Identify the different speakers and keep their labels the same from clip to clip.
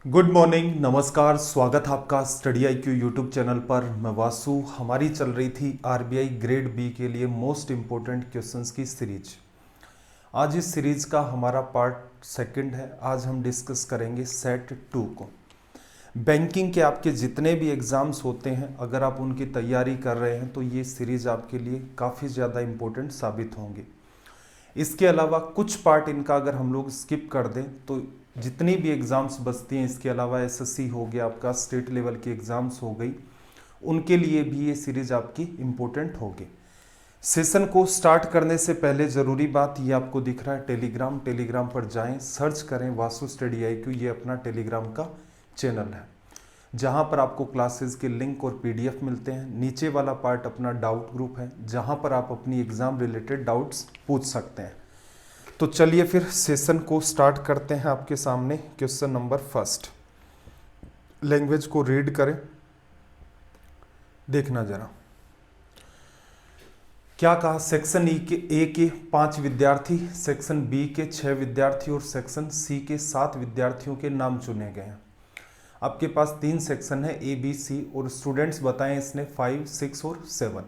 Speaker 1: Good morning, नमस्कार, स्वागत है आपका स्टडी IQ यूट्यूब चैनल पर। मैं वासु। हमारी चल रही थी RBI ग्रेड बी के लिए मोस्ट इम्पोर्टेंट क्वेश्चंस की सीरीज। आज इस सीरीज का हमारा पार्ट सेकंड है। आज हम डिस्कस करेंगे सेट 2 को। बैंकिंग के आपके जितने भी एग्ज़ाम्स होते हैं, अगर आप उनकी तैयारी कर रहे हैं तो ये सीरीज आपके लिए काफ़ी ज़्यादा इम्पोर्टेंट साबित होंगे। इसके अलावा कुछ पार्ट इनका अगर हम लोग स्किप कर दें तो जितनी भी एग्ज़ाम्स बचती हैं, इसके अलावा SSC हो गया, आपका स्टेट लेवल की एग्ज़ाम्स हो गई, उनके लिए भी ये सीरीज आपकी इम्पोर्टेंट होगी। सेशन को स्टार्ट करने से पहले ज़रूरी बात, ये आपको दिख रहा है टेलीग्राम पर जाएं, सर्च करें वासु स्टडी IQ। ये अपना टेलीग्राम का चैनल है जहाँ पर आपको क्लासेस के लिंक और PDF मिलते हैं। नीचे वाला पार्ट अपना डाउट ग्रुप है जहाँ पर आप अपनी एग्ज़ाम रिलेटेड डाउट्स पूछ सकते हैं। तो चलिए फिर सेशन को स्टार्ट करते हैं। आपके सामने क्वेश्चन नंबर फर्स्ट, लैंग्वेज को रीड करें, देखना जरा क्या कहा। सेक्शन ए के 5 विद्यार्थी, सेक्शन बी के 6 विद्यार्थी और सेक्शन सी के 7 विद्यार्थियों के नाम चुने गए हैं। आपके पास 3 सेक्शन है ABC और स्टूडेंट्स बताएं इसने 5, 6 और 7।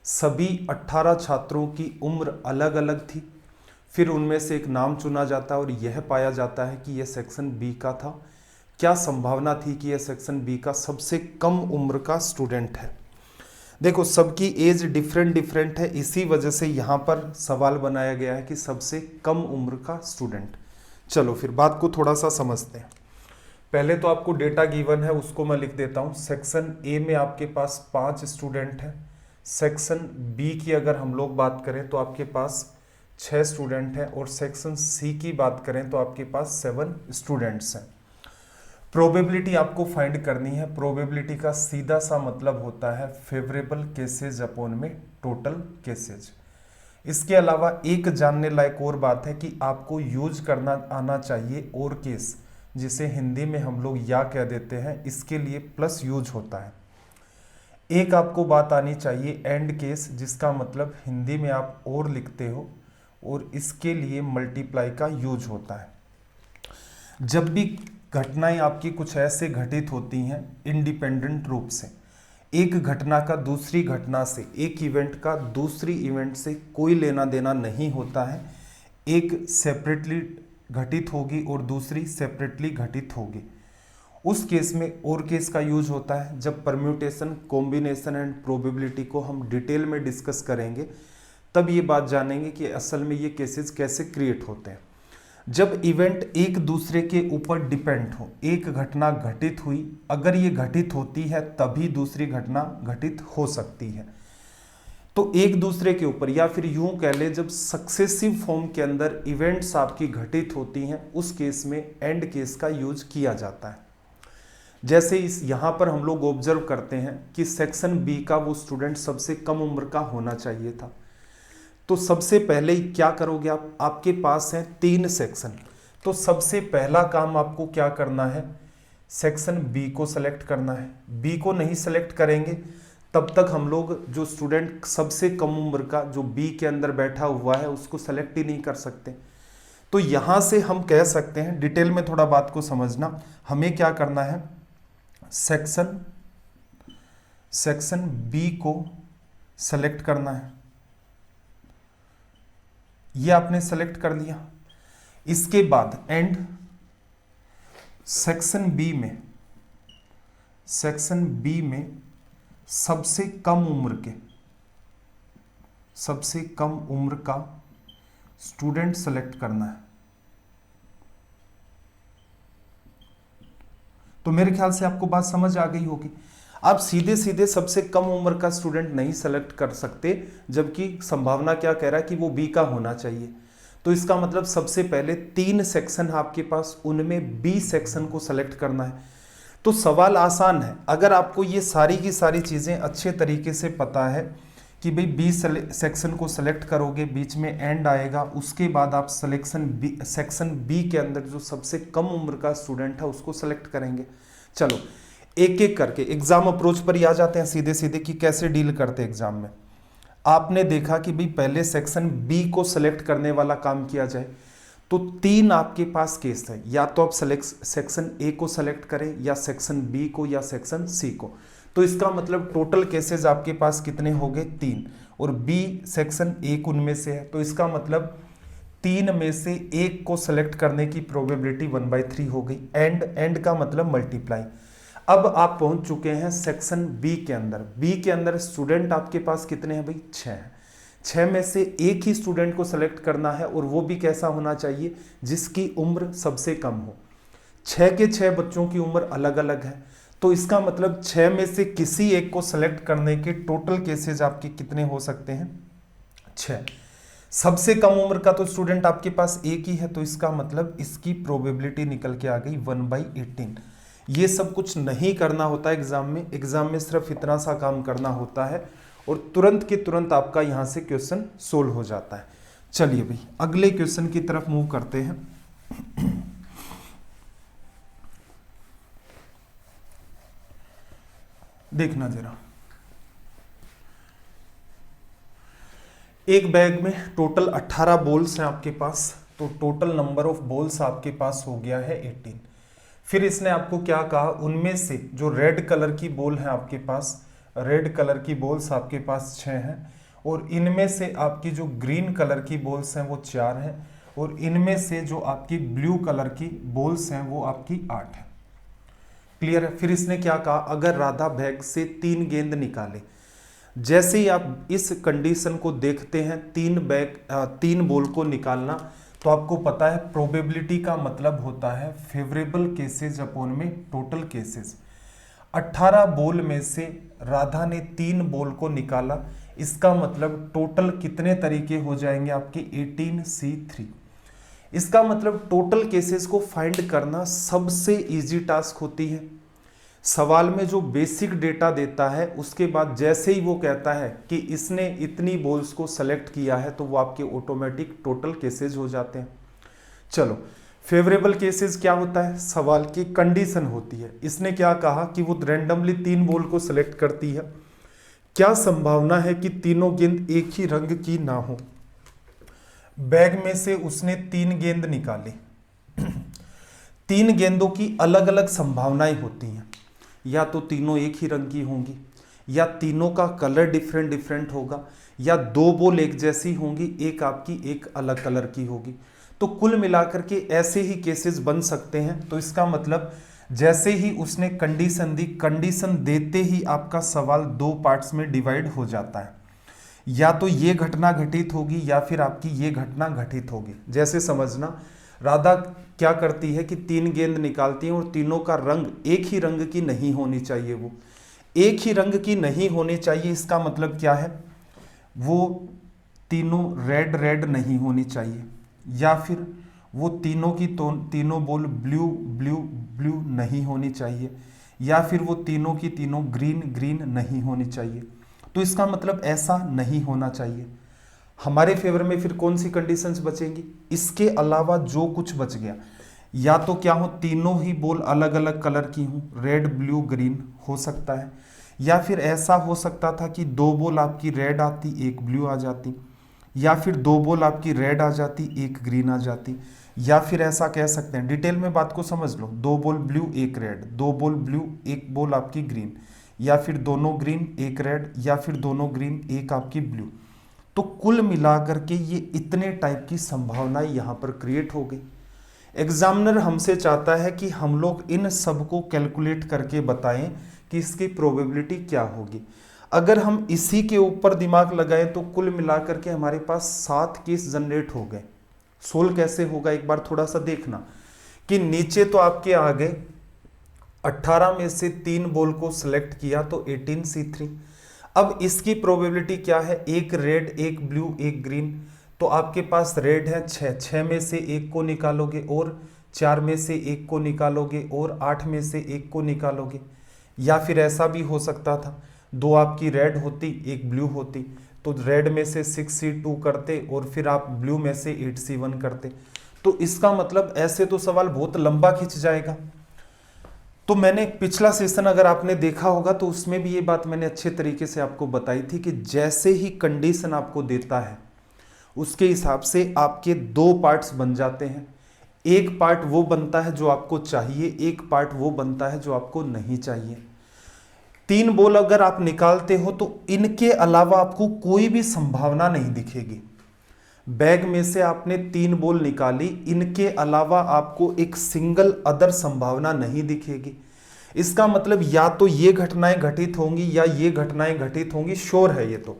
Speaker 1: सभी 18 छात्रों की उम्र अलग अलग थी। फिर उनमें से एक नाम चुना जाता है और यह पाया जाता है कि यह सेक्शन बी का था। क्या संभावना थी कि यह सेक्शन बी का सबसे कम उम्र का स्टूडेंट है। देखो, सबकी एज डिफरेंट है, इसी वजह से यहाँ पर सवाल बनाया गया है कि सबसे कम उम्र का स्टूडेंट। चलो फिर बात को थोड़ा सा समझते हैं। पहले तो आपको डेटा गिवन है, उसको मैं लिख देता हूँ। सेक्शन ए में आपके पास 5 स्टूडेंट हैं। सेक्शन बी की अगर हम लोग बात करें तो आपके पास 6 स्टूडेंट हैं और सेक्शन सी की बात करें तो आपके पास 7 स्टूडेंट्स हैं। प्रोबेबिलिटी आपको फाइंड करनी है। प्रोबेबिलिटी का सीधा सा मतलब होता है फेवरेबल केसेज अपॉन में टोटल केसेज। इसके अलावा एक जानने लायक और बात है कि आपको यूज करना आना चाहिए और केस, जिसे हिंदी में हम लोग या कह देते हैं, इसके लिए प्लस यूज होता है। एक आपको बात आनी चाहिए एंड केस, जिसका मतलब हिंदी में आप और लिखते हो और इसके लिए मल्टीप्लाई का यूज होता है। जब भी घटनाएं आपकी कुछ ऐसे घटित होती हैं इंडिपेंडेंट रूप से, एक घटना का दूसरी घटना से, एक इवेंट का दूसरी इवेंट से कोई लेना देना नहीं होता है, एक सेपरेटली घटित होगी और दूसरी सेपरेटली घटित होगी, उस केस में और केस का यूज होता है। जब परम्यूटेशन, कॉम्बिनेशन एंड प्रोबेबिलिटी को हम डिटेल में डिस्कस करेंगे तब ये बात जानेंगे कि असल में ये केसेस कैसे क्रिएट होते हैं। जब इवेंट एक दूसरे के ऊपर डिपेंड हो, एक घटना घटित हुई, अगर ये घटित होती है तभी दूसरी घटना घटित हो सकती है। तो एक दूसरे के ऊपर, या फिर यूं कह ले, जब सक्सेसिव फॉर्म के अंदर इवेंट्स आपकी घटित होती हैं, उस केस में एंड केस का यूज किया जाता है। जैसे इस यहाँ पर हम लोग ऑब्जर्व करते हैं कि सेक्शन बी का वो स्टूडेंट सबसे कम उम्र का होना चाहिए था। तो सबसे पहले क्या करोगे आप, आपके पास है 3 सेक्शन। तो सबसे पहला काम आपको क्या करना है, सेक्शन बी को सेलेक्ट करना है। बी को नहीं सेलेक्ट करेंगे तब तक हम लोग जो स्टूडेंट सबसे कम उम्र का जो बी के अंदर बैठा हुआ है उसको सेलेक्ट ही नहीं कर सकते। तो यहां से हम कह सकते हैं, डिटेल में थोड़ा बात को समझना, हमें क्या करना है, सेक्शन बी को सेलेक्ट करना है। ये आपने सेलेक्ट कर लिया। इसके बाद एंड सेक्शन बी में सबसे कम उम्र का स्टूडेंट सेलेक्ट करना है। तो मेरे ख्याल से आपको बात समझ आ गई होगी। आप सीधे सीधे सबसे कम उम्र का स्टूडेंट नहीं सेलेक्ट कर सकते, जबकि संभावना क्या कह रहा है कि वो बी का होना चाहिए। तो इसका मतलब सबसे पहले 3 सेक्शन है आपके पास, उनमें बी सेक्शन को सेलेक्ट करना है। तो सवाल आसान है, अगर आपको ये सारी की सारी चीज़ें अच्छे तरीके से पता है कि भाई बी सेक्शन को सेलेक्ट करोगे, बीच में एंड आएगा, उसके बाद आप सेक्शन बी के अंदर जो सबसे कम उम्र का स्टूडेंट है उसको सेलेक्ट करेंगे। चलो एक एक करके एग्जाम अप्रोच पर ही आ जाते हैं सीधे सीधे कि कैसे डील करते हैं एग्जाम में। आपने देखा कि भाई पहले सेक्शन बी को सेलेक्ट करने वाला काम किया जाए, तो 3 आपके पास केस है, या तो आप सेक्शन ए को सेलेक्ट करें या सेक्शन बी को या सेक्शन सी को। तो इसका मतलब टोटल केसेस आपके पास कितने हो गए? 3, और बी सेक्शन एक उनमें से है, तो इसका मतलब 3 में से 1 को सेलेक्ट करने की प्रोबेबिलिटी 1/3 हो गई। एंड का मतलब मल्टीप्लाई। अब आप पहुंच चुके हैं सेक्शन बी के अंदर। बी के अंदर स्टूडेंट आपके पास कितने हैं भाई? 6 हैं। 6 में से एक ही स्टूडेंट को सेलेक्ट करना है, और वो भी कैसा होना चाहिए? जिसकी उम्र सबसे कम हो। 6 के 6 बच्चों की उम्र अलग अलग है, तो इसका मतलब 6 में से किसी एक को सेलेक्ट करने के टोटल केसेस आपके कितने हो सकते हैं? 6। सबसे कम उम्र का तो स्टूडेंट आपके पास एक ही है, तो इसका मतलब इसकी प्रोबेबिलिटी निकल के आ गई 1/18। ये सब कुछ नहीं करना होता एग्जाम में सिर्फ इतना सा काम करना होता है, और तुरंत के तुरंत आपका यहां से क्वेश्चन सोल्व हो जाता है। चलिए भाई अगले क्वेश्चन की तरफ मूव करते हैं। देखना जरा, एक बैग में टोटल 18 बॉल्स हैं आपके पास, तो टोटल नंबर ऑफ बॉल्स आपके पास हो गया है 18। फिर इसने आपको क्या कहा? उनमें से जो रेड कलर की बॉल है आपके पास, रेड कलर की बॉल्स आपके पास 6 हैं, और इनमें से आपकी जो ग्रीन कलर की बॉल्स हैं वो 4 हैं, और इनमें से जो आपकी ब्लू कलर की बॉल्स हैं वो आपकी 8 है। क्लियर है? फिर इसने क्या कहा? अगर राधा बैग से 3 गेंद निकाले, जैसे ही आप इस कंडीशन को देखते हैं, 3 बॉल को निकालना, तो आपको पता है प्रोबेबिलिटी का मतलब होता है फेवरेबल केसेस अपॉन में टोटल केसेस। 18 बॉल में से राधा ने 3 बॉल को निकाला, इसका मतलब टोटल कितने तरीके हो जाएंगे आपके? 18C3। इसका मतलब टोटल केसेस को फाइंड करना सबसे इजी टास्क होती है। सवाल में जो बेसिक डेटा देता है, उसके बाद जैसे ही वो कहता है कि इसने इतनी बॉल्स को सेलेक्ट किया है, तो वो आपके ऑटोमेटिक टोटल केसेस हो जाते हैं। चलो, फेवरेबल केसेस क्या होता है? सवाल की कंडीशन होती है। इसने क्या कहा कि वो रैंडमली 3 बॉल को सेलेक्ट करती है, क्या संभावना है कि तीनों गेंद एक ही रंग की ना हो? बैग में से उसने 3 गेंद निकाली। 3 गेंदों की अलग अलग संभावनाएं होती हैं, या तो तीनों एक ही रंग की होंगी, या तीनों का कलर डिफरेंट होगा, या 2 बॉल एक जैसी होंगी, एक आपकी एक अलग कलर की होगी। तो कुल मिलाकर के ऐसे ही केसेस बन सकते हैं। तो इसका मतलब जैसे ही उसने कंडीशन दी, कंडीशन देते ही आपका सवाल 2 पार्ट्स में डिवाइड हो जाता है, या तो ये घटना घटित होगी या फिर आपकी ये घटना घटित होगी। जैसे समझना, राधा क्या करती है कि 3 गेंद निकालती है, और तीनों का रंग एक ही रंग की नहीं होनी चाहिए। वो एक ही रंग की नहीं होनी चाहिए, इसका मतलब क्या है? वो तीनों रेड नहीं होनी चाहिए, या फिर वो तीनों की तीनों बॉल ब्लू नहीं होनी चाहिए, या फिर वो तीनों की तीनों ग्रीन नहीं होनी चाहिए। तो इसका मतलब ऐसा नहीं होना चाहिए। हमारे फेवर में फिर कौन सी कंडीशंस बचेंगी? इसके अलावा जो कुछ बच गया, या तो क्या हो, तीनों ही बॉल अलग अलग कलर की हों, रेड ब्लू ग्रीन हो सकता है, या फिर ऐसा हो सकता था कि 2 बॉल आपकी रेड आती, एक ब्लू आ जाती, या फिर 2 बॉल आपकी रेड आ जाती, एक ग्रीन आ जाती, या फिर ऐसा कह सकते हैं, डिटेल में बात को समझ लो, 2 बॉल ब्लू एक रेड, 2 बॉल ब्लू एक बॉल आपकी ग्रीन, या फिर दोनों ग्रीन एक रेड, या फिर दोनों ग्रीन एक आपकी ब्लू। तो कुल मिलाकर के ये इतने टाइप की संभावनाएं यहाँ पर क्रिएट हो गई। एग्जामिनर हमसे चाहता है कि हम लोग इन सब को कैलकुलेट करके बताएं कि इसकी प्रोबेबिलिटी क्या होगी। अगर हम इसी के ऊपर दिमाग लगाएं तो कुल मिलाकर के हमारे पास 7 केस जनरेट हो गए। सोल्व कैसे होगा एक बार थोड़ा सा देखना कि नीचे तो आपके आ गए 18 में से 3 बॉल को सिलेक्ट किया तो 18C3। अब इसकी प्रोबेबिलिटी क्या है? एक रेड, एक ब्लू, एक ग्रीन। तो आपके पास रेड है 6 में से 1 को निकालोगे, और 4 में से 1 को निकालोगे, और 8 में से 1 को निकालोगे। या फिर ऐसा भी हो सकता था 2 आपकी रेड होती, 1 ब्लू होती, तो रेड में से 6C2 करते और फिर आप ब्लू में से 8C1 करते। तो इसका मतलब ऐसे तो सवाल बहुत लंबा खिंच जाएगा। तो मैंने पिछला सेशन अगर आपने देखा होगा तो उसमें भी ये बात मैंने अच्छे तरीके से आपको बताई थी कि जैसे ही कंडीशन आपको देता है उसके हिसाब से आपके दो पार्ट्स बन जाते हैं। एक पार्ट वो बनता है जो आपको चाहिए, एक पार्ट वो बनता है जो आपको नहीं चाहिए। 3 बॉल अगर आप निकालते हो तो इनके अलावा आपको कोई भी संभावना नहीं दिखेगी। बैग में से आपने 3 बॉल निकाली, इनके अलावा आपको एक सिंगल अदर संभावना नहीं दिखेगी। इसका मतलब या तो ये घटनाएं घटित होंगी या ये घटनाएं घटित होंगी, श्योर है ये तो।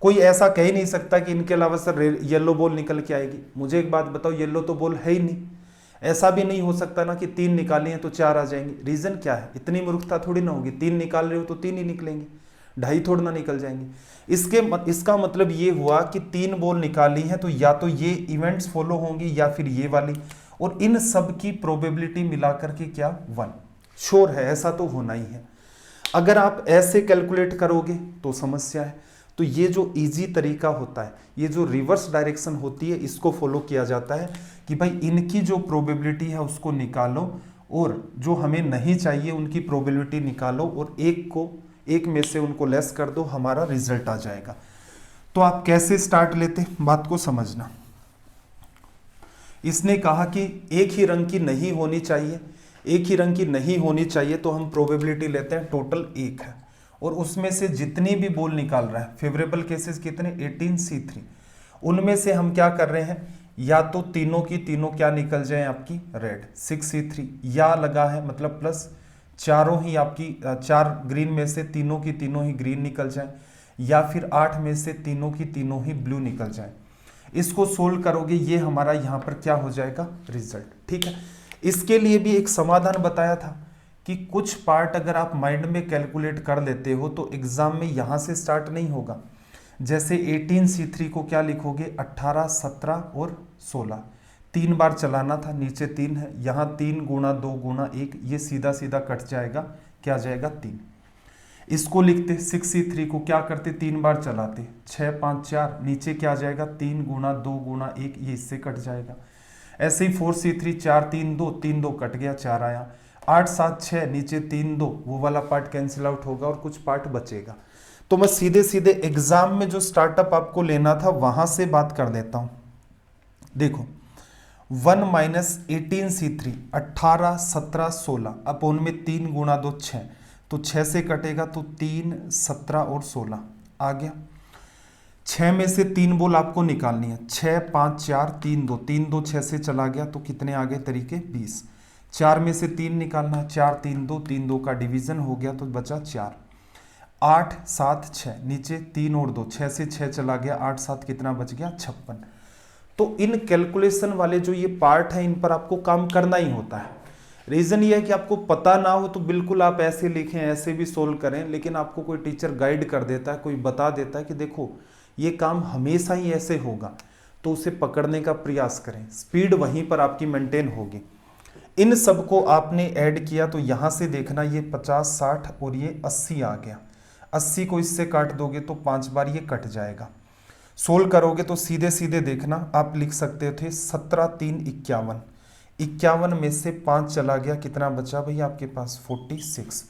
Speaker 1: कोई ऐसा कह ही नहीं सकता कि इनके अलावा सर येलो बॉल निकल के आएगी। मुझे एक बात बताओ, येलो तो बॉल है ही नहीं। ऐसा भी नहीं हो सकता ना कि 3 निकाली हैं तो 4 आ जाएंगे। रीजन क्या है? इतनी मूर्खता थोड़ी ना होगी। 3 निकाल रहे हो तो 3 ही निकलेंगे, 2.5 थोड़ा ना निकल जाएंगे। इसका मतलब ये हुआ कि 3 बॉल निकाली हैं तो या तो ये इवेंट्स फॉलो होंगी या फिर ये वाली, और इन सब की प्रोबेबिलिटी मिलाकर के क्या 1। श्योर है, ऐसा तो होना ही है। अगर आप ऐसे कैलकुलेट करोगे तो समस्या है। तो ये जो इजी तरीका होता है, ये जो रिवर्स डायरेक्शन होती है, इसको फॉलो किया जाता है कि भाई इनकी जो प्रोबेबिलिटी है उसको निकालो और जो हमें नहीं चाहिए उनकी प्रोबेबिलिटी निकालो और एक में से उनको लेस कर दो, हमारा रिजल्ट आ जाएगा। तो आप कैसे स्टार्ट लेते, बात को समझना। इसने कहा कि एक ही रंग की नहीं होनी चाहिए, एक ही रंग की नहीं होनी चाहिए, तो हम प्रोबेबिलिटी लेते हैं टोटल 1 है और उसमें से जितनी भी बॉल निकाल रहा है, फेवरेबल केसेस कितने 18C3, उनमें से हम क्या कर रहे हैं, या तो तीनों की तीनों क्या निकल जाए आपकी रेड 6C3, या लगा है मतलब प्लस चारों ही आपकी 4 ग्रीन में से तीनों की तीनों ही ग्रीन निकल जाए, या फिर 8 में से तीनों की तीनों ही ब्लू निकल जाए। इसको सोल्व करोगे, ये हमारा यहाँ पर क्या हो जाएगा रिजल्ट। ठीक है, इसके लिए भी एक समाधान बताया था कि कुछ पार्ट अगर आप माइंड में कैलकुलेट कर लेते हो तो एग्जाम में यहाँ से स्टार्ट नहीं होगा। जैसे 18C3 को क्या लिखोगे, 18, 17 और 16, 3 बार चलाना था, नीचे 3 है, यहाँ 3 गुणा 2 गुणा 1, ये सीधा सीधा कट जाएगा, क्या जाएगा 3। इसको लिखते 6C3 को क्या करते, 3 बार चलाते, 6, 5, 4, नीचे क्या आ जाएगा 3 गुणा 2 गुणा 1, ये इससे कट जाएगा। ऐसे ही 4C3, 4, 3, 2, 3, 2 कट गया, 4 आया, 8, 7, 6, नीचे 3, 2, वो वाला पार्ट कैंसिल आउट होगा और कुछ पार्ट बचेगा। तो मैं सीधे सीधे एग्जाम में जो स्टार्टअप आपको लेना था वहां से बात कर लेता हूं। देखो 1 माइनस 18C3, 18, 17, 16 अपॉन में 3 गुणा 2 6, तो 6 से कटेगा तो 3, 17 और 16 आ गया। 6 में से 3 बॉल आपको निकालनी है, 6, 5, 4, 3, 2, 3, 2, 6 से चला गया तो कितने आ गए तरीके 20। 4 में से 3 निकालना है, 4, 3, 2, 3, 2 का डिवीजन हो गया तो बचा 4, 8, 7, 6, नीचे 3 और 2, 6 से 6 चला गया, 8, 7 कितना बच गया 56। तो इन कैलकुलेशन वाले जो ये पार्ट है इन पर आपको काम करना ही होता है। रीजन ये है कि आपको पता ना हो तो बिल्कुल आप ऐसे लिखें, ऐसे भी सोल्व करें, लेकिन आपको कोई टीचर गाइड कर देता है, कोई बता देता है कि देखो ये काम हमेशा ही ऐसे होगा, तो उसे पकड़ने का प्रयास करें, स्पीड वहीं पर आपकी मेंटेन होगी। इन सबको आपने ऐड किया तो यहां से देखना ये 50, 60 और ये 80 आ गया। 80 को इससे काट दोगे तो 5 बार ये कट जाएगा। सोल्व करोगे तो सीधे सीधे देखना आप लिख सकते थे 17, 3, 51, 51 में से 5 चला गया, कितना बचा भैया आपके पास 46।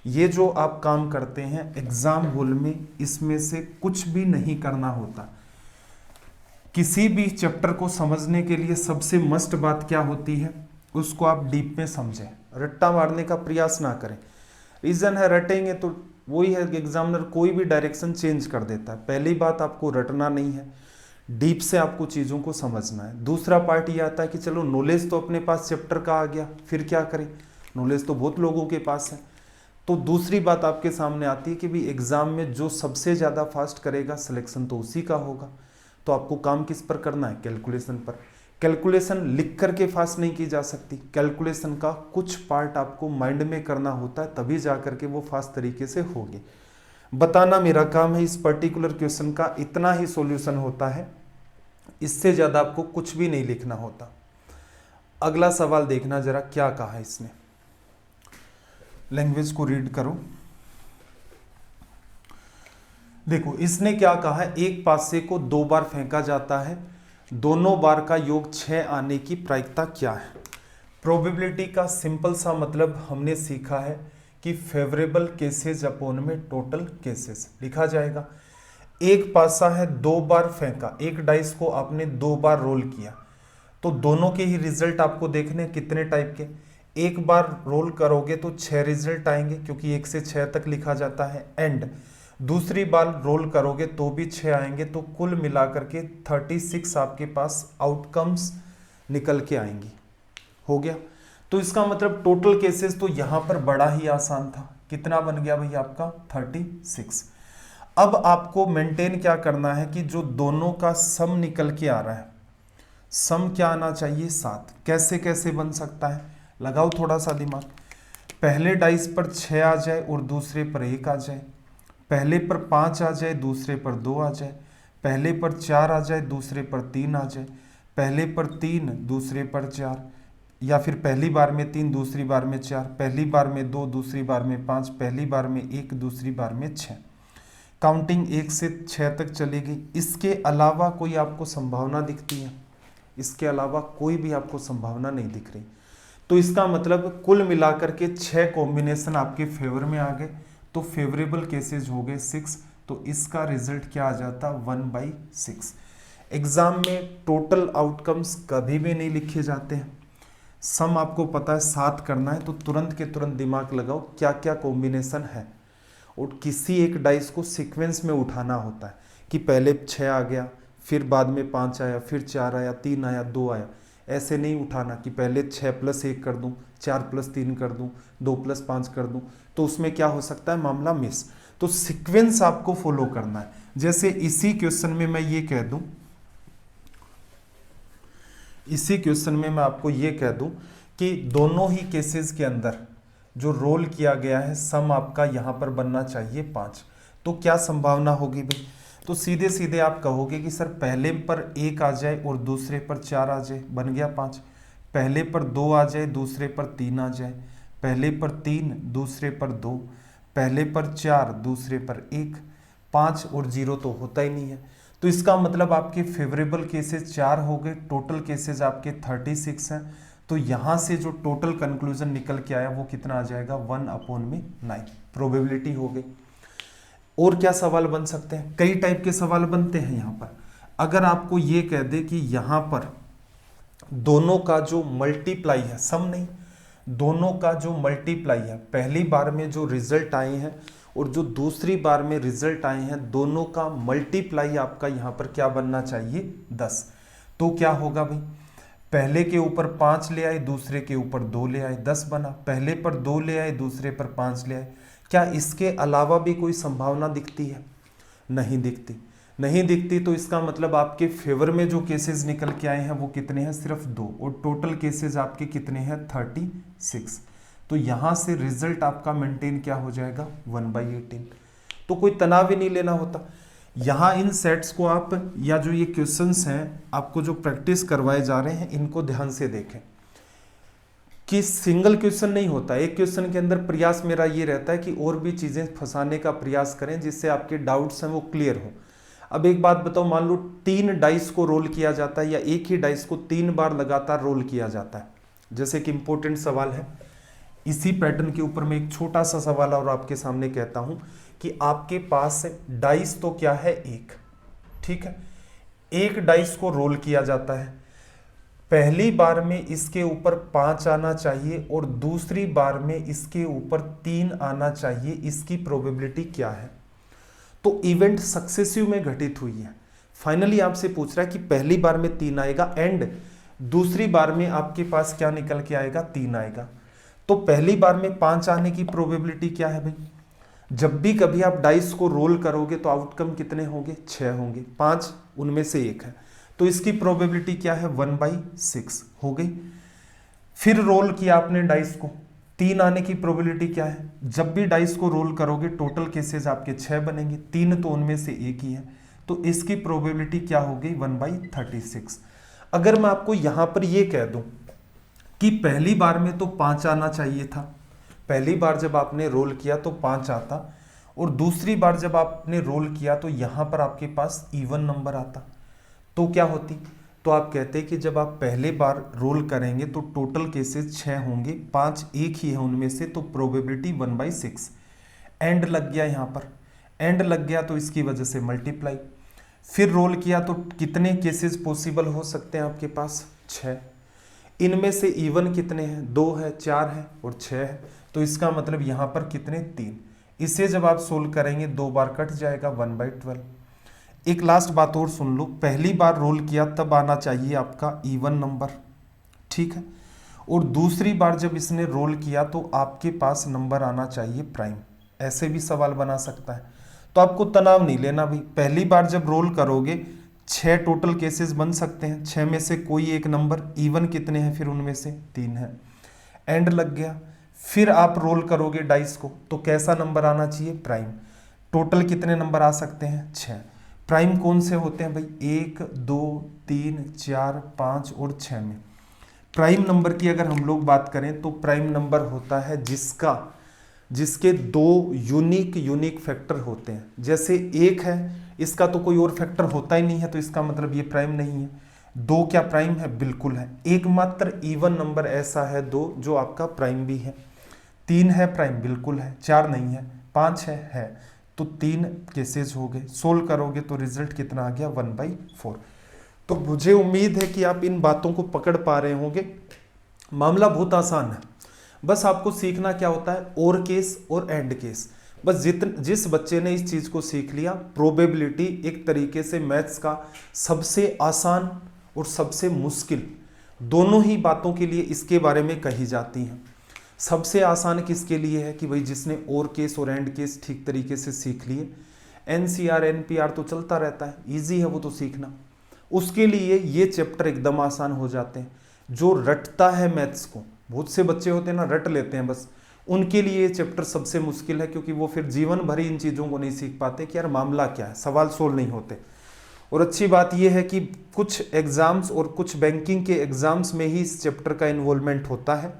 Speaker 1: ये जो आप काम करते हैं एग्जाम हॉल में, इसमें से कुछ भी नहीं करना होता। किसी भी चैप्टर को समझने के लिए सबसे मस्ट बात क्या होती है, उसको आप डीप में समझें, रट्टा मारने का प्रयास ना करें। रीजन है रटेंगे तो वही है कि एग्जामिनर कोई भी डायरेक्शन चेंज कर देता है। पहली बात आपको रटना नहीं है, डीप से आपको चीज़ों को समझना है। दूसरा पार्ट ये आता है कि चलो नॉलेज तो अपने पास चैप्टर का आ गया, फिर क्या करें, नॉलेज तो बहुत लोगों के पास है। तो दूसरी बात आपके सामने आती है कि भी एग्जाम में जो सबसे ज़्यादा फास्ट करेगा सिलेक्शन तो उसी का होगा। तो आपको काम किस पर करना है, कैलकुलेशन पर। कैलकुलेशन लिख करके फास्ट नहीं की जा सकती, कैलकुलेशन का कुछ पार्ट आपको माइंड में करना होता है, तभी जा करके वो फास्ट तरीके से होगी। बताना मेरा काम है। इस पर्टिकुलर क्वेश्चन का इतना ही सॉल्यूशन होता है, इससे ज़्यादा आपको कुछ भी नहीं लिखना होता। अगला सवाल देखना जरा क्या कहा है इसने, लैंग्वेज को रीड करो। देखो इसने क्या कहा है, एक पासे को 2 बार फेंका जाता है, दोनों बार का योग 6 आने की प्रायिकता क्या है। प्रोबेबिलिटी का सिंपल सा मतलब हमने सीखा है कि फेवरेबल केसेस अपॉन में टोटल केसेस लिखा जाएगा। एक पासा है 2 बार फेंका, एक डाइस को आपने 2 बार रोल किया, तो दोनों के ही रिजल्ट आपको देखने कितने टाइप के। एक बार रोल करोगे तो 6 रिजल्ट आएंगे क्योंकि 1 से 6 तक लिखा जाता है, एंड दूसरी बार रोल करोगे तो भी 6 आएंगे, तो कुल मिलाकर के 36 आपके पास आउटकम्स निकल के आएंगी। हो गया। तो इसका मतलब टोटल केसेस तो यहां पर बड़ा ही आसान था। कितना बन गया भाई आपका 36। अब आपको मेंटेन क्या करना है कि जो दोनों का सम निकल के आ रहा है, सम क्या आना चाहिए 7। कैसे कैसे बन सकता है, लगाओ थोड़ा सा दिमाग। पहले डाइस पर 6 आ जाए और दूसरे पर 1 आ जाए, पहले पर 5 आ जाए दूसरे पर 2 आ जाए, पहले पर 4 आ जाए दूसरे पर 3 आ जाए, पहले पर 3 दूसरे पर 4, या फिर पहली बार में 3 दूसरी बार में 4, पहली बार में 2 दूसरी बार में 5, पहली बार में 1 दूसरी बार में 6। काउंटिंग 1 से 6 तक चलेगी। इसके अलावा कोई आपको संभावना दिखती है? इसके अलावा कोई भी आपको संभावना नहीं दिख रही। तो इसका मतलब कुल मिलाकर के 6 कॉम्बिनेशन आपके फेवर में आ गए, तो फेवरेबल केसेस हो गए 6। तो इसका रिजल्ट क्या आ जाता 1/6। एग्जाम में टोटल आउटकम्स कभी भी नहीं लिखे जाते हैं। सम आपको पता है 7 करना है, तो तुरंत के तुरंत दिमाग लगाओ क्या क्या कॉम्बिनेशन है, और किसी एक डाइस को सीक्वेंस में उठाना होता है कि पहले 6 आ गया, फिर बाद में 5 आया, फिर 4 आया, 3 आया, 2 आया। ऐसे नहीं उठाना कि पहले 6 + 1 कर दूं, 4 + 3 कर दूं, 2 + 5 कर दूं, तो उसमें क्या हो सकता है, मामला मिस। तो सीक्वेंस आपको फॉलो करना है। जैसे इसी क्वेश्चन में मैं ये कह दूं, इसी क्वेश्चन में मैं आपको ये कह दूं कि दोनों ही केसेस के अंदर जो रोल किया गया है सम आपका यहां पर बनना चाहिए 5, तो क्या संभावना होगी भाई? तो सीधे सीधे आप कहोगे कि सर पहले पर 1 आ जाए और दूसरे पर 4 आ जाए, बन गया 5। पहले पर 2 आ जाए दूसरे पर 3 आ जाए, पहले पर 3 दूसरे पर 2, पहले पर 4 दूसरे पर 1, 5 और 0 तो होता ही नहीं है। तो इसका मतलब आपके फेवरेबल केसेस 4 हो गए, टोटल केसेस आपके 36 हैं। तो यहां से जो टोटल कंक्लूजन निकल के आया वो कितना आ जाएगा 1/9 प्रोबेबिलिटी हो गई। और क्या सवाल बन सकते हैं? कई टाइप के सवाल बनते हैं यहां पर। अगर आपको ये कह दे कि यहां पर दोनों का जो मल्टीप्लाई है, सम नहीं, दोनों का जो मल्टीप्लाई है, पहली बार में जो रिजल्ट आए हैं और जो दूसरी बार में रिजल्ट आए हैं, दोनों का मल्टीप्लाई आपका यहां पर क्या बनना चाहिए 10। तो क्या होगा भाई, पहले के ऊपर 5 ले आए दूसरे के ऊपर 2 ले आए, 10 बना। पहले पर 2 ले आए दूसरे पर 5 ले आए। क्या इसके अलावा भी कोई संभावना दिखती है? नहीं दिखती। नहीं दिखती तो इसका मतलब आपके फेवर में जो केसेस निकल के आए हैं वो कितने हैं, सिर्फ 2, और टोटल केसेस आपके कितने हैं 36। तो यहां से रिजल्ट आपका मेंटेन क्या हो जाएगा 1/18। तो कोई तनाव ही नहीं लेना होता। यहाँ इन सेट्स को आप, या जो ये क्वेश्चंस हैं आपको जो प्रैक्टिस करवाए जा रहे हैं, इनको ध्यान से देखें कि सिंगल क्वेश्चन नहीं होता। एक क्वेश्चन के अंदर प्रयास मेरा ये रहता है कि और भी चीजें फंसाने का प्रयास करें जिससे आपके डाउट्स हैं वो क्लियर हो। अब एक बात बताओ, मान लो 3 डाइस को रोल किया जाता है या एक ही डाइस को 3 बार लगातार रोल किया जाता है। जैसे कि इंपॉर्टेंट सवाल है, इसी पैटर्न के ऊपर मैं एक छोटा सा सवाल और आपके सामने कहता हूं कि आपके पास डाइस तो क्या है 1, ठीक है। एक डाइस को रोल किया जाता है, पहली बार में इसके ऊपर 5 आना चाहिए और दूसरी बार में इसके ऊपर 3 आना चाहिए। इसकी प्रोबेबिलिटी क्या है? तो इवेंट सक्सेसिव में घटित हुई है। फाइनली आपसे पूछ रहा है कि पहली बार में 3 आएगा एंड दूसरी बार में आपके पास क्या निकल के आएगा 3 आएगा। तो पहली बार में 5 आने की प्रोबेबिलिटी क्या है भाई? जब भी कभी आप डाइस को रोल करोगे तो आउटकम कितने होंगे 6 होंगे, 5 उनमें से 1 है। तो इसकी प्रोबेबिलिटी क्या है 1/6 हो गई। फिर रोल किया आपने डाइस को, 3 आने की प्रोबेबिलिटी क्या है? जब भी डाइस को रोल करोगे टोटल केसेस आपके 6 बनेंगे, 3 तो उनमें से 1 ही है। तो इसकी प्रोबेबिलिटी क्या हो गई 1/36। अगर मैं आपको यहां पर यह कह दूं कि पहली बार में तो 5 आना चाहिए था, पहली बार जब आपने रोल किया तो 5 आता, और दूसरी बार जब आपने रोल किया तो यहां पर आपके पास इवन नंबर आता, तो क्या होती? तो आप कहते हैं कि जब आप पहले बार रोल करेंगे तो टोटल केसेस 6 होंगे, 5 एक ही है उनमें से, तो प्रोबेबिलिटी 1/6। एंड लग गया यहां पर, एंड लग गया तो इसकी वजह से मल्टीप्लाई, फिर रोल किया तो कितने केसेस पॉसिबल हो सकते हैं आपके पास 6। इनमें से इवन कितने हैं 2 है, 4 है और 6 है, तो इसका मतलब यहां पर कितने 3। इसे जब आप सोल्व करेंगे 2 बार कट जाएगा 1/12। एक लास्ट बात और सुन लो, पहली बार रोल किया तब आना चाहिए आपका इवन नंबर, ठीक है, और दूसरी बार जब इसने रोल किया तो आपके पास नंबर आना चाहिए प्राइम। ऐसे भी सवाल बना सकता है, तो आपको तनाव नहीं लेना भाई। पहली बार जब रोल करोगे 6 टोटल केसेस बन सकते हैं, 6 में से कोई एक नंबर, इवन कितने हैं फिर उनमें से 3 है, एंड लग गया। फिर आप रोल करोगे डाइस को तो कैसा नंबर आना चाहिए प्राइम। टोटल कितने नंबर आ सकते हैं 6। प्राइम कौन से होते हैं भाई 1 2 3 4 5 और 6 में। प्राइम नंबर की अगर हम लोग बात करें तो प्राइम नंबर होता है जिसके 2 यूनिक फैक्टर होते हैं। जैसे 1 है, इसका तो कोई और फैक्टर होता ही नहीं है, तो इसका मतलब ये प्राइम नहीं है। 2 क्या प्राइम है, बिल्कुल है। एकमात्र इवन नंबर ऐसा है 2 जो आपका प्राइम भी है। 3 है प्राइम, बिल्कुल है। 4 नहीं है, 5 है। तो 3 केसेस हो गए। सोल्व करोगे तो रिजल्ट कितना आ गया 1/4। तो मुझे उम्मीद है कि आप इन बातों को पकड़ पा रहे होंगे। मामला बहुत आसान है, बस आपको सीखना क्या होता है और केस और एंड केस। बस जिस बच्चे ने इस चीज को सीख लिया, प्रोबेबिलिटी एक तरीके से मैथ्स का सबसे आसान और सबसे मुश्किल दोनों ही बातों के लिए इसके बारे में कही जाती हैं। सबसे आसान किसके लिए है कि भाई जिसने और केस और एंड केस ठीक तरीके से सीख लिए। एनसीआर एनपीआर तो चलता रहता है, इजी है वो तो सीखना। उसके लिए ये चैप्टर एकदम आसान हो जाते हैं। जो रटता है मैथ्स को, बहुत से बच्चे होते हैं ना रट लेते हैं बस, उनके लिए ये चैप्टर सबसे मुश्किल है, क्योंकि वो फिर जीवन भर इन चीज़ों को नहीं सीख पाते कि यार मामला क्या है, सवाल सोल्व नहीं होते। और अच्छी बात यह है कि कुछ एग्जाम्स और कुछ बैंकिंग के एग्जाम्स में ही इस चैप्टर का इन्वॉल्वमेंट होता है।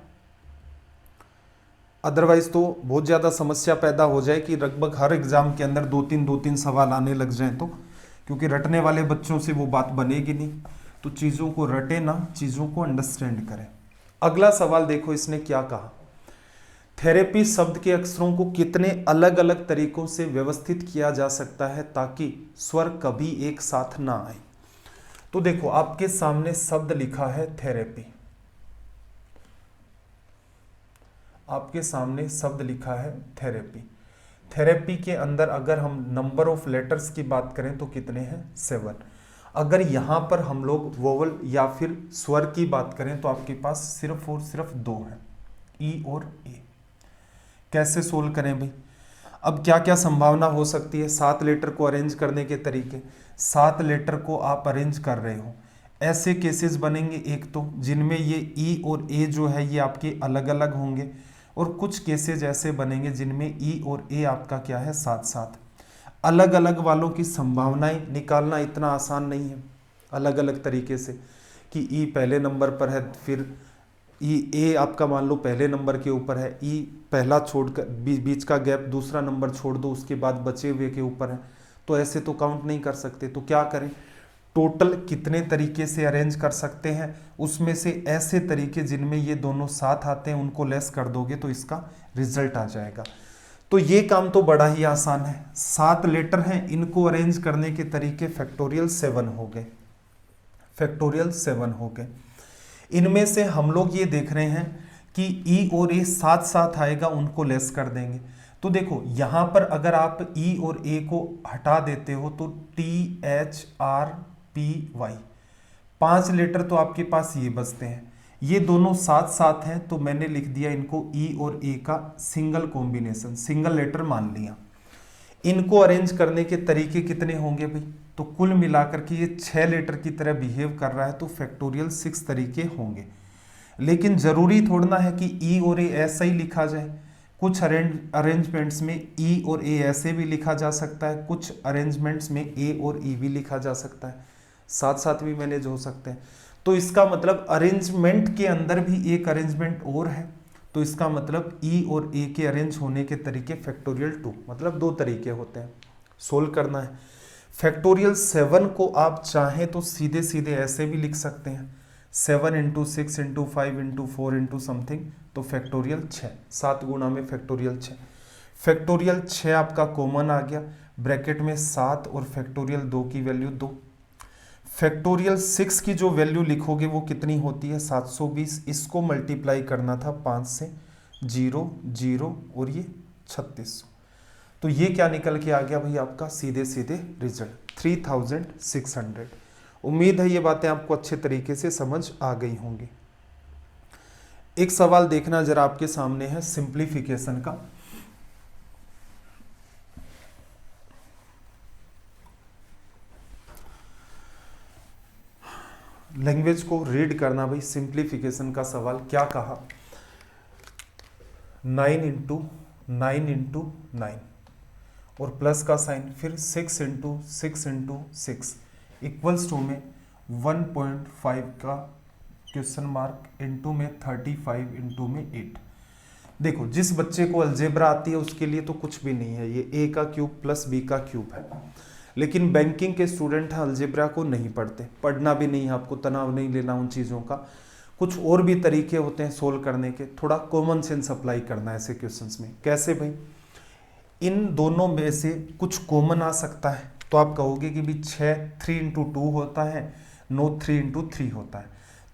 Speaker 1: अदरवाइज तो बहुत ज़्यादा समस्या पैदा हो जाए कि लगभग हर एग्जाम के अंदर 2-3 सवाल आने लग जाएं, तो क्योंकि रटने वाले बच्चों से वो बात बनेगी नहीं। तो चीज़ों को रटे ना, चीज़ों को अंडरस्टैंड करें। अगला सवाल देखो, इसने क्या कहा, थेरेपी शब्द के अक्षरों को कितने अलग अलग तरीकों से व्यवस्थित किया जा सकता है ताकि स्वर कभी एक साथ ना आए। तो देखो आपके सामने शब्द लिखा है थेरेपी, आपके सामने शब्द लिखा है थेरेपी। थेरेपी के अंदर अगर हम नंबर ऑफ लेटर्स की बात करें तो कितने हैं 7। अगर यहां पर हम लोग वोवल या फिर स्वर की बात करें तो आपके पास सिर्फ और सिर्फ 2 हैं, ई और ए। कैसे सोल्व करें भाई। अब क्या क्या संभावना हो सकती है 7 लेटर को अरेंज करने के तरीके। 7 लेटर को आप अरेंज कर रहे हो, ऐसे केसेस बनेंगे एक तो जिनमें ये ई और ए जो है ये आपके अलग अलग होंगे, और कुछ केसेज ऐसे बनेंगे जिनमें ई और ए आपका क्या है साथ साथ। अलग अलग वालों की संभावनाएं निकालना इतना आसान नहीं है अलग अलग तरीके से कि ई पहले नंबर पर है, फिर ई ए आपका मान लो पहले नंबर के ऊपर है, ई पहला छोड़कर बीच का गैप दूसरा नंबर छोड़ दो, उसके बाद बचे हुए के ऊपर है, तो ऐसे तो काउंट नहीं कर सकते। तो क्या करें, टोटल कितने तरीके से अरेंज कर सकते हैं, उसमें से ऐसे तरीके जिनमें ये दोनों साथ आते हैं उनको लेस कर दोगे तो इसका रिजल्ट आ जाएगा। तो ये काम तो बड़ा ही आसान है। 7 लेटर हैं, इनको अरेंज करने के तरीके फैक्टोरियल 7 हो गए, फैक्टोरियल 7 हो गए। इनमें से हम लोग ये देख रहे हैं कि ई और ए साथ साथ आएगा, उनको लेस कर देंगे। तो देखो यहां पर अगर आप ई और ए को हटा देते हो तो THRPY 5 लेटर तो आपके पास ये बचते हैं। ये दोनों साथ साथ हैं तो मैंने लिख दिया इनको ई और ए का सिंगल कॉम्बिनेशन, सिंगल लेटर मान लिया। इनको अरेंज करने के तरीके कितने होंगे भाई, तो कुल मिलाकर के ये 6 लेटर की तरह बिहेव कर रहा है तो फैक्टोरियल 6 तरीके होंगे। लेकिन जरूरी थोड़ा है कि ई और ए ऐसा ही लिखा जाए। कुछ अरेंजमेंट्स में ई और ए ऐसे भी लिखा जा सकता है, कुछ अरेंजमेंट्स में ए और ई भी लिखा जा सकता है, साथ साथ भी मैनेज हो सकते हैं। तो इसका मतलब अरेंजमेंट के अंदर भी एक अरेंजमेंट और है, तो इसका मतलब ई और ए के अरेंज होने के तरीके फैक्टोरियल 2, मतलब 2 तरीके होते हैं। सोल्व करना है। फैक्टोरियल 7 को आप चाहें तो सीधे सीधे ऐसे भी लिख सकते हैं, 7 × 6 × 5 × 4 × समथिंग, तो फैक्टोरियल 6, 7 गुणा में फैक्टोरियल 6। फैक्टोरियल 6 आपका कॉमन आ गया। ब्रैकेट में 7 और फैक्टोरियल 2 की वैल्यू 2, फैक्टोरियल 6 की जो वैल्यू लिखोगे वो कितनी होती है 720, इसको मल्टीप्लाई करना था 5 से, 0 0 और ये 3600। तो ये क्या निकल के आ गया भाई आपका सीधे सीधे रिजल्ट 3600। उम्मीद है ये बातें आपको अच्छे तरीके से समझ आ गई होंगी। एक सवाल देखना जरा आपके सामने है सिंप्लीफिकेशन का। लैंग्वेज को रीड करना भाई। सिंप्लीफिकेशन का सवाल क्या कहा, 9 इंटू 9 इंटू 9 और प्लस का साइन, फिर 6 इंटू 6 इंटू 6 इक्वल्स टू में 1.5 का क्वेश्चन मार्क इंटू में 35 इंटू में 8। देखो जिस बच्चे को अलजेब्रा आती है उसके लिए तो कुछ भी नहीं है, ये a का क्यूब प्लस b का क्यूब है। लेकिन बैंकिंग के स्टूडेंट हैं अलजेब्रा को नहीं पढ़ते, पढ़ना भी नहीं है, आपको तनाव नहीं लेना उन चीज़ों का। कुछ और भी तरीके होते हैं सोल्व करने के, थोड़ा कॉमन सेंस अप्लाई करना है ऐसे क्वेश्चंस में। कैसे भाई, इन दोनों में से कुछ कॉमन आ सकता है तो आप कहोगे कि भी 6 3 इंटू 2 होता है, 9 3 इंटू 3 होता है।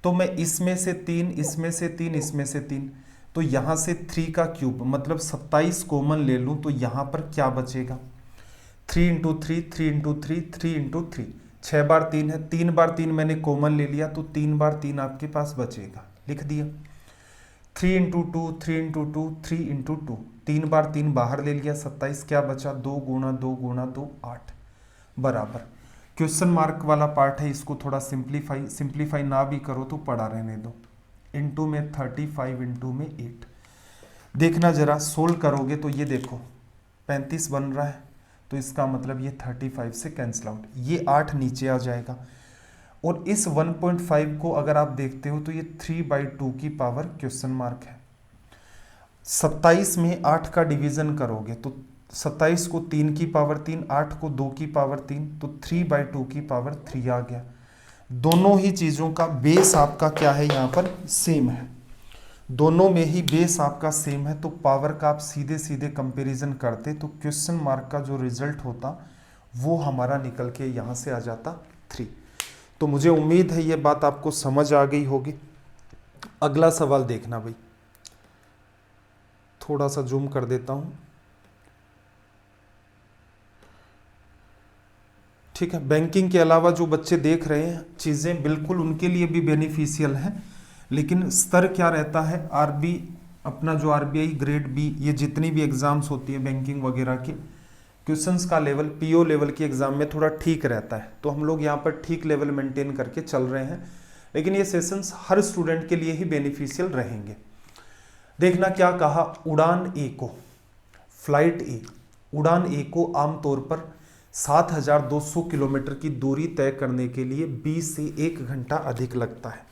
Speaker 1: तो मैं इसमें से 3, इसमें से 3, इसमें से 3, तो यहाँ से 3 का क्यूब मतलब 27 कॉमन ले लूँ तो यहाँ पर क्या बचेगा 3 इंटू 3, 3 इंटू 3, 3 इंटू 3, 6 बार 3 है, 3 बार 3 मैंने कॉमन ले लिया तो 3 बार 3 आपके पास बचेगा, लिख दिया। 3 इंटू 2, 3 इंटू 2, 3 इंटू 2, 3 बार 3 बाहर ले लिया, 27 क्या बचा 2 गुणा 2 गुणा 2 8 बराबर। क्वेश्चन मार्क वाला पार्ट है, इसको थोड़ा सिंप्लीफाई ना भी करो तो पढ़ा रहने दो। इंटू में 35 इंटू में 8, देखना जरा सोल्व करोगे तो ये देखो 35 बन रहा है तो इसका मतलब ये 35 से कैंसिल आउट, ये 8 नीचे आ जाएगा। और इस 1.5 को अगर आप देखते हो तो ये 3/2 की पावर क्वेश्चन मार्क है। 27 में 8 का डिवीजन करोगे तो 27 को 3 की पावर 3, 8 को 2 की पावर 3, तो 3/2 की पावर 3 आ गया। दोनों ही चीज़ों का बेस आपका क्या है यहाँ पर सेम है, दोनों में ही बेस आपका सेम है, तो पावर का आप सीधे सीधे कंपैरिजन करते तो क्वेश्चन मार्क का जो रिजल्ट होता वो हमारा निकल के यहाँ से आ जाता 3। तो मुझे उम्मीद है ये बात आपको समझ आ गई होगी। अगला सवाल देखना भाई, थोड़ा सा जूम कर देता हूँ, ठीक है। बैंकिंग के अलावा जो बच्चे देख रहे हैं चीज़ें बिल्कुल उनके लिए भी बेनिफिशियल हैं, लेकिन स्तर क्या रहता है आरबी, अपना जो आरबीआई ग्रेड बी, ये जितनी भी एग्जाम्स होती है बैंकिंग वगैरह की, क्वेश्चंस का लेवल पीओ लेवल की एग्जाम में थोड़ा ठीक रहता है, तो हम लोग यहाँ पर ठीक लेवल मेंटेन करके चल रहे हैं। लेकिन ये सेशंस हर स्टूडेंट के लिए ही बेनिफिशियल रहेंगे। देखना क्या कहा, उड़ान ए को, फ्लाइट ए, उड़ान ए को आमतौर पर 7200 किलोमीटर की दूरी तय करने के लिए 20 से 1 घंटा अधिक लगता है।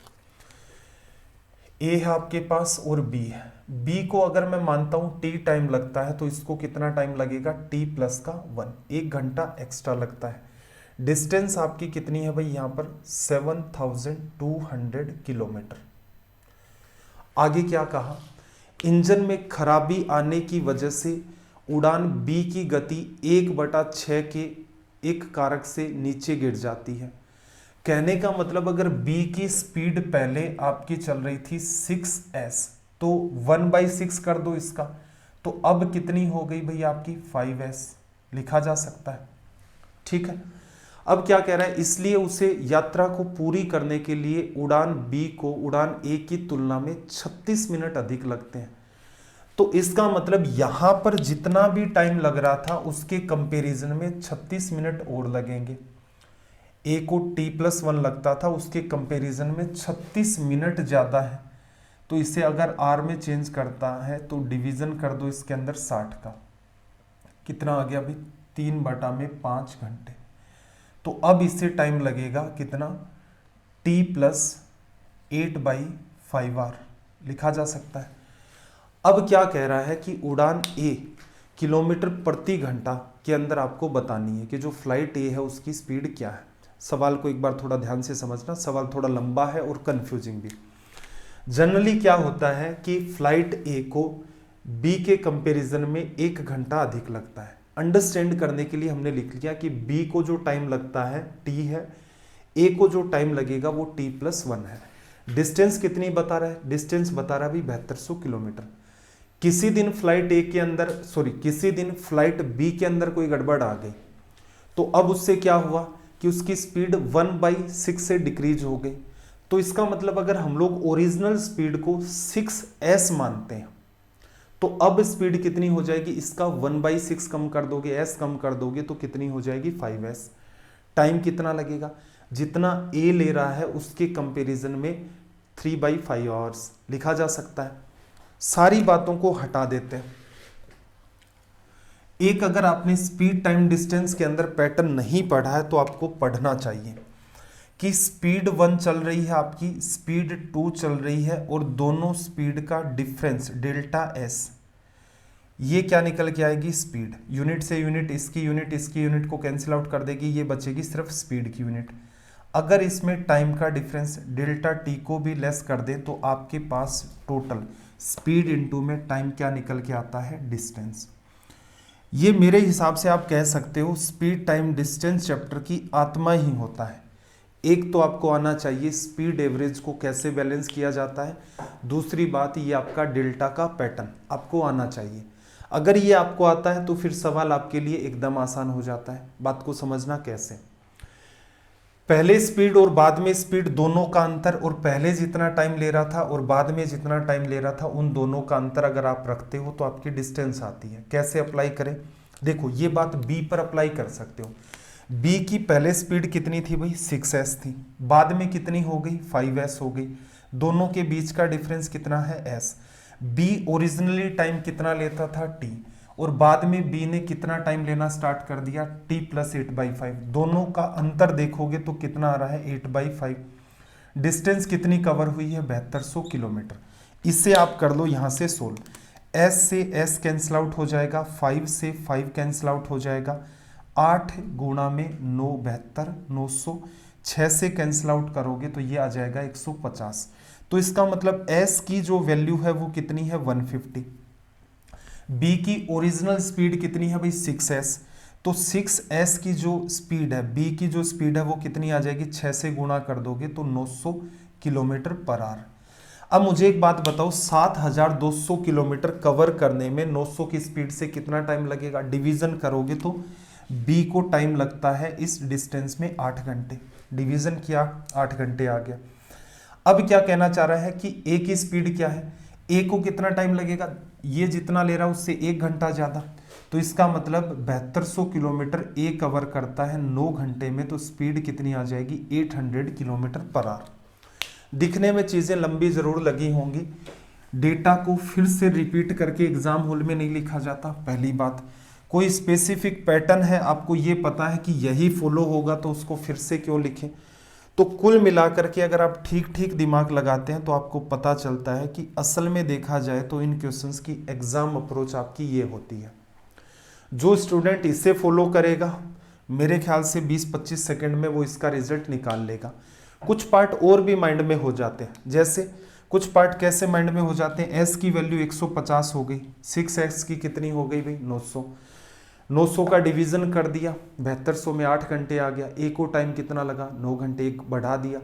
Speaker 1: ए है आपके पास और बी है, बी को अगर मैं मानता हूं टी टाइम लगता है तो इसको कितना टाइम लगेगा टी प्लस का 1, 1 घंटा एक्स्ट्रा लगता है। डिस्टेंस आपकी कितनी है भाई यहाँ पर 7200 किलोमीटर। आगे क्या कहा, इंजन में खराबी आने की वजह से उड़ान बी की गति 1/6 के एक कारक से नीचे गिर जाती है। कहने का मतलब अगर बी की स्पीड पहले आपकी चल रही थी 6s तो 1/6 कर दो इसका, तो अब कितनी हो गई भाई आपकी 5s, लिखा जा सकता है, ठीक है। अब क्या कह रहा है, इसलिए उसे यात्रा को पूरी करने के लिए उड़ान बी को उड़ान ए की तुलना में 36 मिनट अधिक लगते हैं। तो इसका मतलब यहां पर जितना भी टाइम लग रहा था उसके कंपैरिजन में 36 मिनट और लगेंगे। ए को t+1 लगता था, उसके कंपैरिजन में 36 मिनट ज्यादा है। तो इसे अगर r में चेंज करता है तो डिवीजन कर दो इसके अंदर 60 का, कितना आ गया भाई 3/5 घंटे। तो अब इससे टाइम लगेगा कितना t+8/5r, लिखा जा सकता है। अब क्या कह रहा है कि उड़ान ए किलोमीटर प्रति घंटा के अंदर आपको बतानी है कि जो फ्लाइट ए है उसकी स्पीड क्या है। सवाल को एक बार थोड़ा ध्यान से समझना, सवाल थोड़ा लंबा है और कंफ्यूजिंग भी। जनरली क्या होता है कि फ्लाइट ए को बी के कंपैरिजन में 1 घंटा अधिक लगता है, अंडरस्टैंड करने के लिए हमने लिख लिया कि बी को जो टाइम लगता है टी है, ए को जो टाइम लगेगा वो t+1 है। डिस्टेंस कितनी बता रहा है? डिस्टेंस बता रहा है भी 7200 किलोमीटर। किसी दिन फ्लाइट ए के अंदर किसी दिन फ्लाइट बी के अंदर कोई गड़बड़ आ गई, तो अब उससे क्या हुआ कि उसकी स्पीड 1/6 से डिक्रीज हो गई। तो इसका मतलब अगर हम लोग ओरिजिनल स्पीड को 6s मानते हैं, तो अब स्पीड कितनी हो जाएगी? इसका 1/6 कम कर दोगे, s कम कर दोगे तो कितनी हो जाएगी? 5s। टाइम कितना लगेगा? जितना ए ले रहा है उसके कंपैरिजन में 3/5 आवर्स लिखा जा सकता है। सारी बातों को हटा देते हैं। एक अगर आपने स्पीड टाइम डिस्टेंस के अंदर पैटर्न नहीं पढ़ा है तो आपको पढ़ना चाहिए कि स्पीड 1 चल रही है आपकी, स्पीड 2 चल रही है, और दोनों स्पीड का डिफरेंस डेल्टा एस, ये क्या निकल के आएगी? स्पीड। यूनिट से यूनिट, इसकी यूनिट को कैंसिल आउट कर देगी, ये बचेगी सिर्फ स्पीड की यूनिट। अगर इसमें टाइम का डिफरेंस डेल्टा टी को भी लेस कर दे तो आपके पास टोटल स्पीड इनटू में टाइम क्या निकल के आता है? डिस्टेंस। ये मेरे हिसाब से आप कह सकते हो स्पीड टाइम डिस्टेंस चैप्टर की आत्मा ही होता है। एक तो आपको आना चाहिए स्पीड एवरेज को कैसे बैलेंस किया जाता है, दूसरी बात ये आपका डेल्टा का पैटर्न आपको आना चाहिए। अगर ये आपको आता है तो फिर सवाल आपके लिए एकदम आसान हो जाता है। बात को समझना कैसे? पहले स्पीड और बाद में स्पीड दोनों का अंतर, और पहले जितना टाइम ले रहा था और बाद में जितना टाइम ले रहा था, उन दोनों का अंतर अगर आप रखते हो तो आपकी डिस्टेंस आती है। कैसे अप्लाई करें? देखो ये बात बी पर अप्लाई कर सकते हो। बी की पहले स्पीड कितनी थी भाई? 6s थी, बाद में कितनी हो गई? 5s हो गई। दोनों के बीच का डिफरेंस कितना है? s। बी ओरिजिनली टाइम कितना लेता था? t, और बाद में बी ने कितना टाइम लेना स्टार्ट कर दिया? t+8/5। दोनों का अंतर देखोगे तो कितना आ रहा है? 8/5। डिस्टेंस कितनी कवर हुई है? 7200 किलोमीटर। इससे आप कर लो यहां से सोल्व। s से s कैंसिल आउट हो जाएगा, 5 से 5 कैंसिल आउट हो जाएगा, 8 गुणा में 9 72 900, 6 से कैंसिल आउट करोगे तो ये आ जाएगा 150। तो इसका मतलब s की जो वैल्यू है वो कितनी है? 150। बी की ओरिजिनल स्पीड कितनी है भाई? 6s। तो 6s की जो स्पीड है, बी की जो स्पीड है वो कितनी आ जाएगी? 6 से गुणा कर दोगे तो 900 किलोमीटर पर आवर। अब मुझे एक बात बताओ, 7200 किलोमीटर कवर करने में 900 की स्पीड से कितना टाइम लगेगा? डिवीजन करोगे तो बी को टाइम लगता है इस डिस्टेंस में 8 घंटे। डिवीजन किया, 8 घंटे आ गया। अब क्या कहना चाह रहा है कि ए की स्पीड क्या है? ए को कितना टाइम लगेगा? ये जितना ले रहा है उससे 1 घंटा ज्यादा। तो इसका मतलब 7200 किलोमीटर ए कवर करता है 9 घंटे में, तो स्पीड कितनी आ जाएगी? 800 किलोमीटर पर आवर। दिखने में चीजें लंबी जरूर लगी होंगी, डेटा को फिर से रिपीट करके एग्जाम हॉल में नहीं लिखा जाता। पहली बात, कोई स्पेसिफिक पैटर्न है, आपको ये पता है कि यही फॉलो होगा, तो उसको फिर से क्यों लिखें? तो कुल मिलाकर के अगर आप ठीक ठीक दिमाग लगाते हैं तो आपको पता चलता है कि असल में देखा जाए तो इन क्वेश्चंस की एग्जाम अप्रोच आपकी ये होती है। जो स्टूडेंट इसे फॉलो करेगा मेरे ख्याल से 20-25 सेकंड में वो इसका रिजल्ट निकाल लेगा। कुछ पार्ट और भी माइंड में हो जाते हैं, जैसे कुछ पार्ट कैसे माइंड में हो जाते हैं? s की वैल्यू 150 हो गई, 6x की कितनी हो गई भाई? 900। 900 का डिवीजन कर दिया, 7200 में 8 घंटे आ गया। ए को टाइम कितना लगा? 9 घंटे, एक बढ़ा दिया।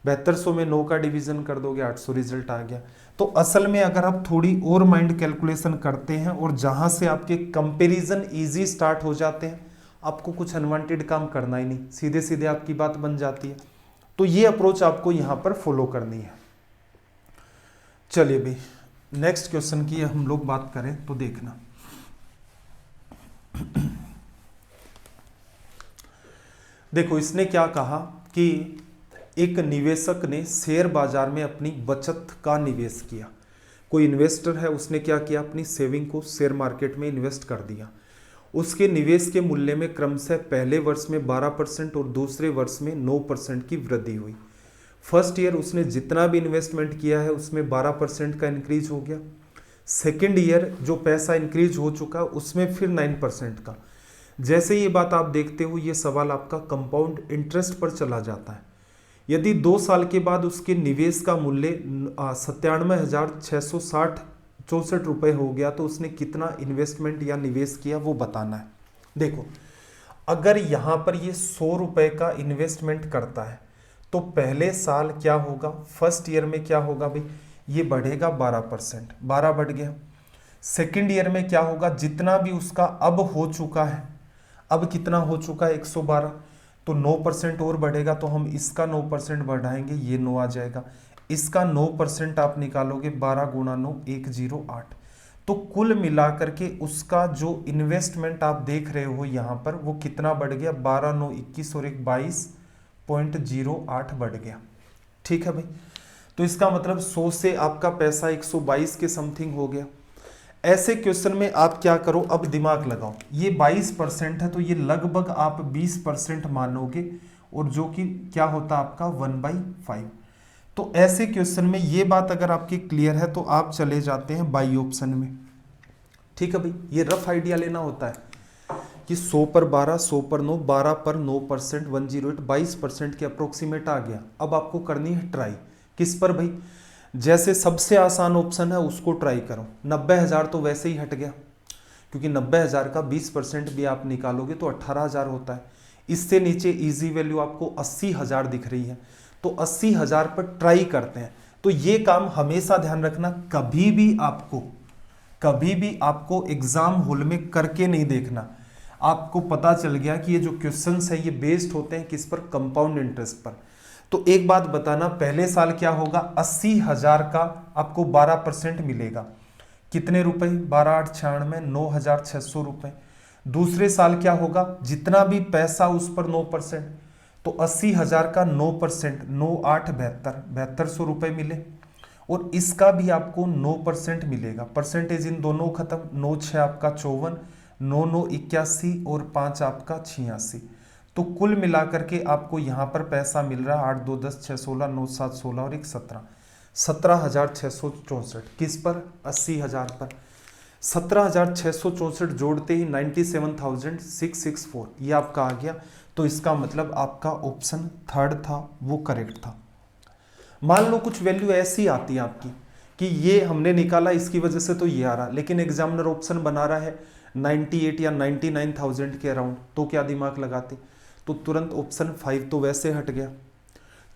Speaker 1: 7200 में 9 का डिवीजन कर दोगे, 800 रिजल्ट आ गया। तो असल में अगर आप थोड़ी और माइंड कैलकुलेशन करते हैं और जहां से आपके कंपेरिजन इजी स्टार्ट हो जाते हैं, आपको कुछ अनवांटेड काम करना ही नहीं, सीधे सीधे आपकी बात बन जाती है। तो ये अप्रोच आपको यहां पर फॉलो करनी है। चलिए भाई नेक्स्ट क्वेश्चन की हम लोग बात करें तो देखना। देखो इसने क्या कहा कि एक निवेशक ने शेयर बाजार में अपनी बचत का निवेश किया। कोई इन्वेस्टर है, उसने क्या किया? अपनी सेविंग को शेयर मार्केट में इन्वेस्ट कर दिया। उसके निवेश के मूल्य में क्रमशः पहले वर्ष में 12% और दूसरे वर्ष में 9% की वृद्धि हुई। फर्स्ट ईयर उसने जितना भी इन्वेस्टमेंट किया है उसमें 12% का इंक्रीज हो गया। सेकेंड ईयर जो पैसा इंक्रीज हो चुका उसमें फिर 9% का। जैसे ये बात आप देखते हो, ये सवाल आपका कंपाउंड इंटरेस्ट पर चला जाता है। यदि 2 साल के बाद उसके निवेश का मूल्य 97,664 रुपये हो गया तो उसने कितना इन्वेस्टमेंट या निवेश किया वो बताना है। देखो, अगर यहां पर ये 100 रुपए का इन्वेस्टमेंट करता है तो पहले साल क्या होगा, फर्स्ट ईयर में क्या होगा भाई, ये बढ़ेगा 12%, 12 बढ़ गया। सेकेंड ईयर में क्या होगा, जितना भी उसका अब हो चुका है, अब कितना हो चुका है 112, तो 9% और बढ़ेगा, तो हम इसका 9% बढ़ाएंगे, ये 9 आ जाएगा। इसका 9% आप निकालोगे, 12 गुणा 9 108। तो कुल मिलाकर के उसका जो इन्वेस्टमेंट आप देख रहे हो यहाँ पर वो कितना बढ़ गया, 12 9 21 और एक 22.08 बढ़ गया। ठीक है भाई, तो इसका मतलब 100 से आपका पैसा 122 के समथिंग हो गया। ऐसे क्वेश्चन में आप क्या करो, अब दिमाग लगाओ, ये 22% है तो ये लगभग आप 20% मानोगे, और जो कि क्या होता है आपका 1/5। तो ऐसे क्वेश्चन में ये बात अगर आपकी क्लियर है तो आप चले जाते हैं बाई ऑप्शन में। ठीक है भाई, ये रफ आइडिया लेना होता है कि 100 पर 12, 100 पर 9, 12 पर 9%, 108, 22% के अप्रोक्सीमेट आ गया। अब आपको करनी है ट्राई, किस पर भाई, जैसे सबसे आसान ऑप्शन है उसको ट्राई करो। 90,000 तो वैसे ही हट गया, क्योंकि 90,000 का 20% भी आप निकालोगे तो 18,000 होता है। इससे नीचे इजी वैल्यू आपको 80,000 दिख रही है, तो 80,000 पर ट्राई करते हैं। तो ये काम हमेशा ध्यान रखना, कभी भी आपको एग्जाम हॉल में करके नहीं देखना। आपको पता चल गया कि ये जो क्वेश्चंस है ये बेस्ड होते हैं किस पर, कंपाउंड इंटरेस्ट पर। तो एक बात बताना, पहले साल क्या होगा, 80,000 का आपको 12% मिलेगा, कितने रुपए, 12 8 96, 9,600 रुपए। दूसरे साल क्या होगा, जितना भी पैसा उस पर 9%, तो 80,000 का 9%, 9 8 72, 7200 रुपए मिले। और इसका भी आपको 9% मिलेगा, परसेंटेज इन दोनों खत्म, 9 6 आपका 54, 9 9 81 और 5 आपका 86। तो कुल मिलाकर के आपको यहाँ पर पैसा मिल रहा है 8 2 10 6 16, 9 7 16 और 1 17, 17,664। किस पर, 80,000 पर। 17,664 जोड़ते ही 97,664 ये आपका आ गया। तो इसका मतलब आपका ऑप्शन थर्ड था वो करेक्ट था। मान लो कुछ वैल्यू ऐसी आती है आपकी कि ये हमने निकाला इसकी वजह से तो ये आ रहा, लेकिन एग्जामिनर ऑप्शन बना रहा है 98 या 99,000 के अराउंड, तो क्या दिमाग लगाते, तो तुरंत ऑप्शन 5 तो वैसे हट गया।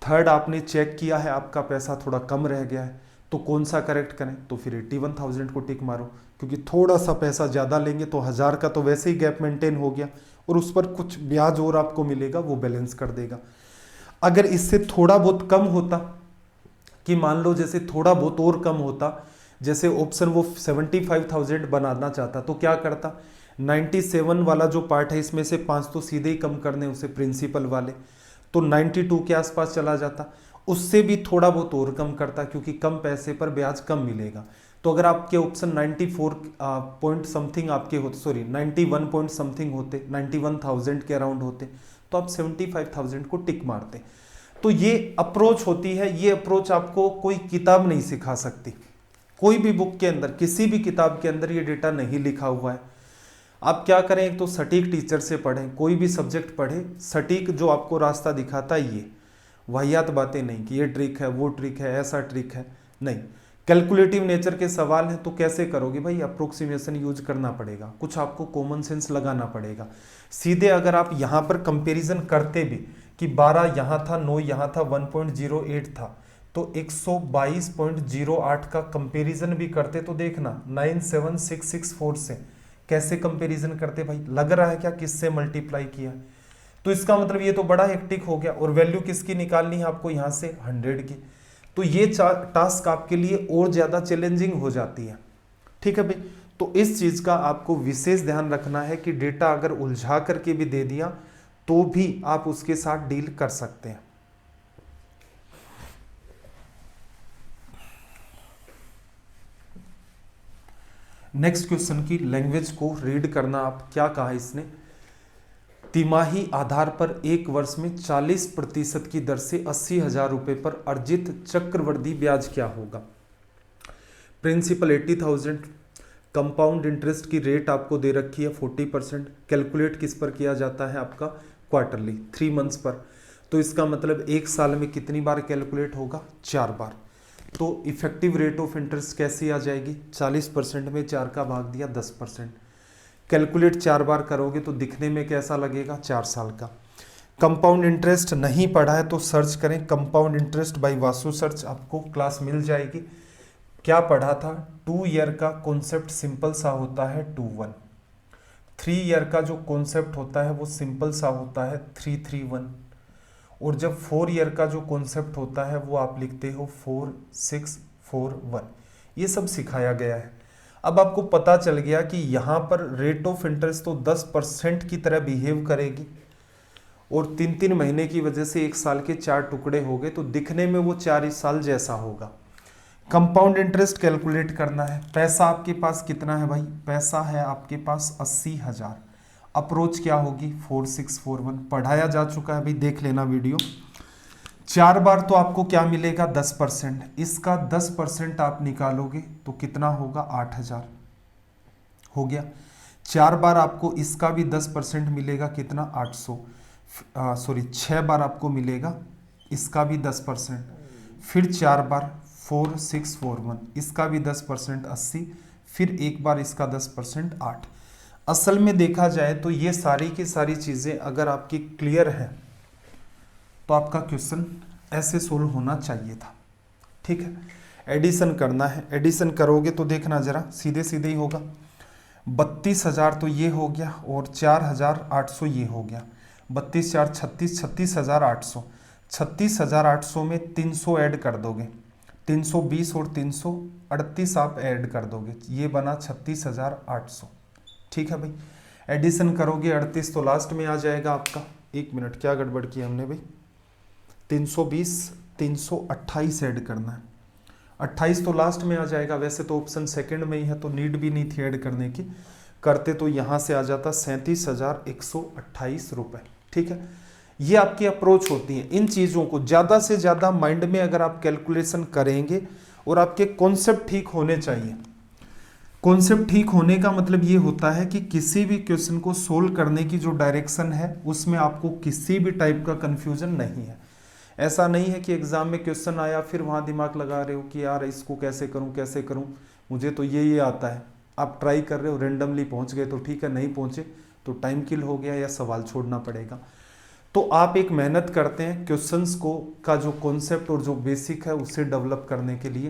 Speaker 1: थर्ड आपने चेक किया है आपका पैसा थोड़ा कम रह गया है, तो कौन सा करेक्ट करें, तो फिर 81,000 को टिक मारो, क्योंकि थोड़ा सा पैसा ज़्यादा लेंगे तो 1000 का तो वैसे ही गैप मेंटेन हो गया, और उस पर कुछ ब्याज और आपको मिलेगा वो बैलेंस कर देगा। अगर इससे थोड़ा बहुत कम होता, कि मान लो जैसे थोड़ा बहुत और कम होता, जैसे ऑप्शन वो 75,000 बनाना चाहता, तो क्या करता, 97 वाला जो पार्ट है इसमें से 5 तो सीधे ही कम करने उसे प्रिंसिपल वाले, तो 92 के आसपास चला जाता, उससे भी थोड़ा बहुत और कम करता, क्योंकि कम पैसे पर ब्याज कम मिलेगा। तो अगर आपके ऑप्शन 94 पॉइंट समथिंग आपके होते, सॉरी 91 पॉइंट समथिंग होते, 91,000 के अराउंड होते, तो आप 75,000 को टिक मारते। तो ये अप्रोच होती है, ये अप्रोच आपको कोई किताब नहीं सिखा सकती, कोई भी बुक के अंदर, किसी भी किताब के अंदर ये डेटा नहीं लिखा हुआ है। आप क्या करें, एक तो सटीक टीचर से पढ़ें, कोई भी सब्जेक्ट पढ़े, सटीक जो आपको रास्ता दिखाता है, ये वाहियात बातें नहीं कि ये ट्रिक है वो ट्रिक है ऐसा ट्रिक है, नहीं। कैलकुलेटिव नेचर के सवाल हैं तो कैसे करोगे भाई, अप्रोक्सीमेशन यूज करना पड़ेगा, कुछ आपको कॉमन सेंस लगाना पड़ेगा। सीधे अगर आप यहाँ पर कंपेरिजन करते भी कि 12 यहाँ था, 9 यहाँ था, 1.08 था, तो 122.08 का कंपैरिजन भी करते तो देखना 97664 से कैसे कंपैरिजन करते भाई, लग रहा है क्या किससे मल्टीप्लाई किया। तो इसका मतलब ये तो बड़ा हेक्टिक हो गया, और वैल्यू किसकी निकालनी है आपको यहाँ से 100 की, तो ये टास्क आपके लिए और ज्यादा चैलेंजिंग हो जाती है। ठीक है भाई, तो इस चीज का आपको विशेष ध्यान रखना है कि डेटा अगर उलझा करके भी दे दिया तो भी आप उसके साथ डील कर सकते हैं। नेक्स्ट क्वेश्चन की लैंग्वेज को रीड करना आप, क्या कहा इसने, तिमाही आधार पर एक वर्ष में 40% की दर से 80,000 रुपए पर अर्जित चक्रवृद्धि ब्याज क्या होगा। प्रिंसिपल 80,000, कंपाउंड इंटरेस्ट की रेट आपको दे रखी है 40%, कैलकुलेट किस पर किया जाता है आपका क्वार्टरली 3 मंथ्स पर, तो इसका मतलब एक साल में कितनी बार कैलकुलेट होगा, 4 बार। तो इफेक्टिव रेट ऑफ इंटरेस्ट कैसी आ जाएगी, 40% में 4 का भाग दिया 10%, कैलकुलेट 4 बार करोगे तो दिखने में कैसा लगेगा, 4 साल का। कंपाउंड इंटरेस्ट नहीं पढ़ा है तो सर्च करें compound interest by Vasu search, आपको क्लास मिल जाएगी। क्या पढ़ा था, 2 ईयर का कॉन्सेप्ट सिंपल सा होता है 2-1, 3 ईयर का जो कॉन्सेप्ट होता है वो सिंपल सा होता है 3-3-1, और जब 4 ईयर का जो कॉन्सेप्ट होता है वो आप लिखते हो 4-6-4-1। ये सब सिखाया गया है। अब आपको पता चल गया कि यहाँ पर रेट ऑफ इंटरेस्ट तो 10% की तरह बिहेव करेगी, और 3-3 महीने की वजह से 1 साल के 4 टुकड़े हो गए, तो दिखने में वो 4 साल जैसा होगा। कंपाउंड इंटरेस्ट कैलकुलेट करना है। पैसा आपके पास कितना है भाई, पैसा है आपके पास 80,000। अप्रोच क्या होगी, 4-6-4-1, पढ़ाया जा चुका है भाई, देख लेना वीडियो। 4 बार तो आपको क्या मिलेगा, 10%। इसका 10% आप निकालोगे तो कितना होगा, 8,000 हो गया। 4 बार आपको इसका भी 10% मिलेगा, कितना, 800। 6 बार आपको मिलेगा इसका भी 10%, फिर 4 बार 4-6-4-1, इसका भी 10% 80, फिर एक बार इसका 10% 8। असल में देखा जाए तो ये सारी की सारी चीज़ें अगर आपकी क्लियर है तो आपका क्वेश्चन ऐसे सोल्व होना चाहिए था। ठीक है, एडिशन करना है। एडिशन करोगे तो देखना जरा, सीधे सीधे ही होगा। 32,000 तो ये हो गया, और 4,800 ये हो गया। 32-4 36, 36,800। 36,800 में 300 ऐड कर दोगे, 320 और 338 आप ऐड कर दोगे, ये बना 36,800। ठीक है भाई, एडिशन करोगे 38 तो लास्ट में आ जाएगा आपका। 1 मिनट, क्या गड़बड़ की हमने भाई, 320 328 ऐड करना है, 28 तो लास्ट में आ जाएगा। वैसे तो ऑप्शन सेकंड में ही है तो नीड भी नहीं थी ऐड करने की, करते तो यहाँ से आ जाता 37,128 रुपये। ठीक है, ये आपकी अप्रोच होती है। इन चीज़ों को ज़्यादा से ज़्यादा माइंड में अगर आप कैलकुलेशन करेंगे, और आपके कॉन्सेप्ट ठीक होने चाहिए। कॉन्सेप्ट ठीक होने का मतलब ये होता है कि किसी भी क्वेश्चन को सोल्व करने की जो डायरेक्शन है उसमें आपको किसी भी टाइप का कन्फ्यूजन नहीं है। ऐसा नहीं है कि एग्जाम में क्वेश्चन आया फिर वहाँ दिमाग लगा रहे हो कि यार इसको कैसे करूँ, मुझे तो ये आता है। आप ट्राई कर रहे हो, रेंडमली पहुँच गए तो ठीक है, नहीं पहुँचे तो टाइम किल हो गया या सवाल छोड़ना पड़ेगा। तो आप एक मेहनत करते हैं क्वेश्चंस को का जो कॉन्सेप्ट और जो बेसिक है उसे डेवलप करने के लिए,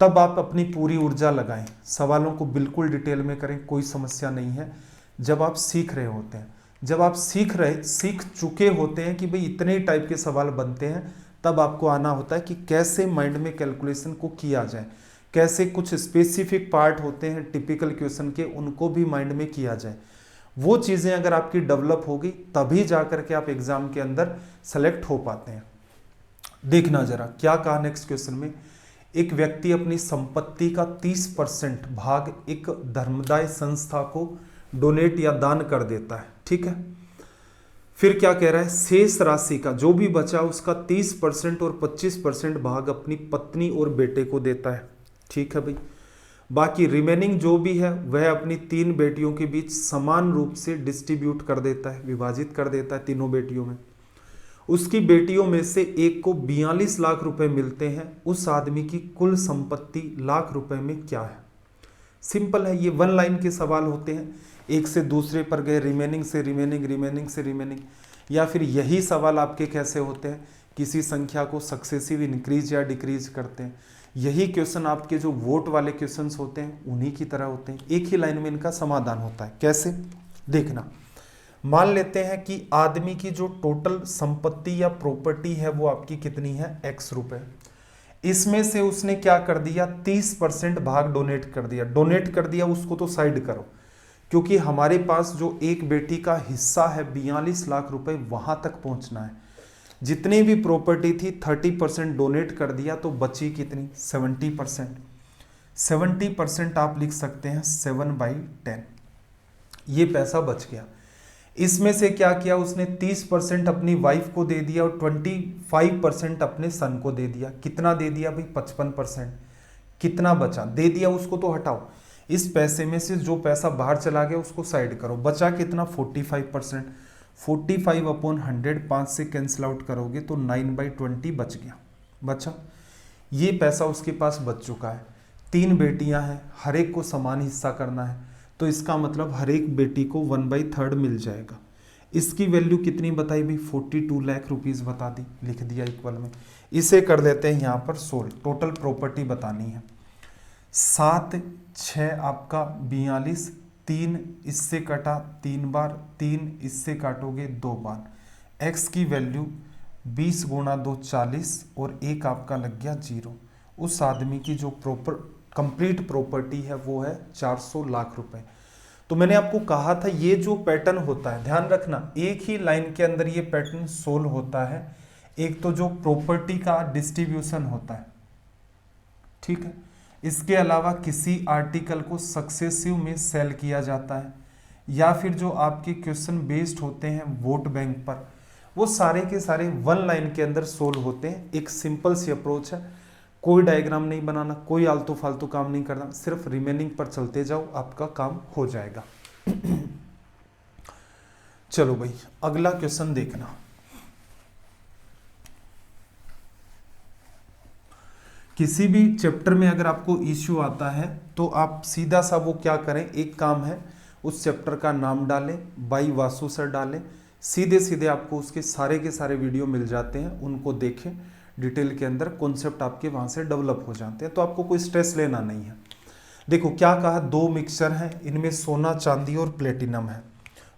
Speaker 1: तब आप अपनी पूरी ऊर्जा लगाएं, सवालों को बिल्कुल डिटेल में करें, कोई समस्या नहीं है। जब आप सीख रहे होते हैं, जब आप सीख चुके होते हैं कि भाई इतने ही टाइप के सवाल बनते हैं, तब आपको आना होता है कि कैसे माइंड में कैलकुलेशन को किया जाए, कैसे कुछ स्पेसिफिक पार्ट होते हैं टिपिकल क्वेश्चन के, उनको भी माइंड में किया जाए। वो चीज़ें अगर आपकी डेवलप होगी तभी जा करके आप एग्जाम के अंदर सेलेक्ट हो पाते हैं। देखना जरा क्या कहा नेक्स्ट क्वेश्चन में, एक व्यक्ति अपनी संपत्ति का 30% भाग एक धर्मदाय संस्था को डोनेट या दान कर देता है। ठीक है, फिर क्या कह रहा है, शेष राशि का जो भी बचा उसका 30% और 25% भाग अपनी पत्नी और बेटे को देता है। ठीक है भाई, बाकी रिमेनिंग जो भी है वह अपनी 3 बेटियों के बीच समान रूप से डिस्ट्रीब्यूट कर देता है, विभाजित कर देता है तीनों बेटियों में। उसकी बेटियों में से एक को 42 लाख रुपए मिलते हैं, उस आदमी की कुल संपत्ति लाख रुपए में क्या है। सिंपल है, ये 1 लाइन के सवाल होते हैं, एक से दूसरे पर गए, रिमेनिंग से रिमेनिंग, रिमेनिंग से रिमेनिंग। या फिर यही सवाल आपके कैसे होते हैं, किसी संख्या को सक्सेसिव इंक्रीज या डिक्रीज करते हैं। यही क्वेश्चन आपके जो वोट वाले क्वेश्चंस होते हैं उन्हीं की तरह होते हैं, एक ही लाइन में इनका समाधान होता है। कैसे, देखना। मान लेते हैं कि आदमी की जो टोटल संपत्ति या प्रॉपर्टी है वो आपकी कितनी है, x रुपए। इसमें से उसने क्या कर दिया, 30% भाग डोनेट कर दिया। डोनेट कर दिया उसको तो साइड करो, क्योंकि हमारे पास जो एक बेटी का हिस्सा है 42 लाख रुपए, वहां तक पहुंचना है। जितनी भी प्रॉपर्टी थी 30% डोनेट कर दिया, तो बची कितनी, 70%। 70% आप लिख सकते हैं 7/10, ये पैसा बच गया। इसमें से क्या किया उसने, 30% अपनी वाइफ को दे दिया और 25% अपने सन को दे दिया। कितना दे दिया भाई, 55%। कितना बचा, दे दिया उसको तो हटाओ, इस पैसे में से जो पैसा बाहर चला गया उसको साइड करो, बचा कितना, 45%। 45/100 5 से कैंसिल आउट करोगे तो 9/20 बच गया, बचा। ये पैसा उसके पास बच चुका है। 3 बेटियां हैं, हर एक को समान हिस्सा करना है, तो इसका मतलब हर एक बेटी को 1/3 मिल जाएगा। इसकी वैल्यू कितनी बताई भाई, 42 लाख रुपीस बता दी, लिख दिया इक्वल में। इसे कर देते हैं यहाँ पर सोल्व। टोटल प्रॉपर्टी बतानी है, 7 6 आपका 42, 3 इससे कटा 3 बार, 3 इससे काटोगे 2 बार, x की वैल्यू 20 गुणा 2 40 और 1 आपका लग गया 0। उस आदमी की जो कंप्लीट प्रॉपर्टी है वो है 400 लाख रुपए। तो मैंने आपको कहा था ये जो पैटर्न होता है, ध्यान रखना, एक ही लाइन के अंदर ये पैटर्न सोल्व होता है। एक तो जो प्रॉपर्टी का डिस्ट्रीब्यूशन होता है, ठीक है, इसके अलावा किसी आर्टिकल को सक्सेसिव में सेल किया जाता है, या फिर जो आपके क्वेश्चन बेस्ड होते हैं वोट बैंक पर, वो सारे के सारे वन लाइन के अंदर सोल्व होते हैं। एक सिंपल सी अप्रोच है, कोई डायग्राम नहीं बनाना, कोई आलतू फालतू काम नहीं करना, सिर्फ रिमेनिंग पर चलते जाओ, आपका काम हो जाएगा। चलो भाई अगला क्वेश्चन देखना। किसी भी चैप्टर में अगर आपको इश्यू आता है तो आप सीधा सा वो क्या करें, एक काम है, उस चैप्टर का नाम डालें, बाई वासु सर डालें, सीधे सीधे आपको उसके सारे के सारे वीडियो मिल जाते हैं, उनको देखें डिटेल के अंदर, कॉन्सेप्ट आपके वहाँ से डेवलप हो जाते हैं, तो आपको कोई स्ट्रेस लेना नहीं है। देखो क्या कहा, 2 मिक्सचर हैं, इनमें सोना चांदी और प्लेटिनम है।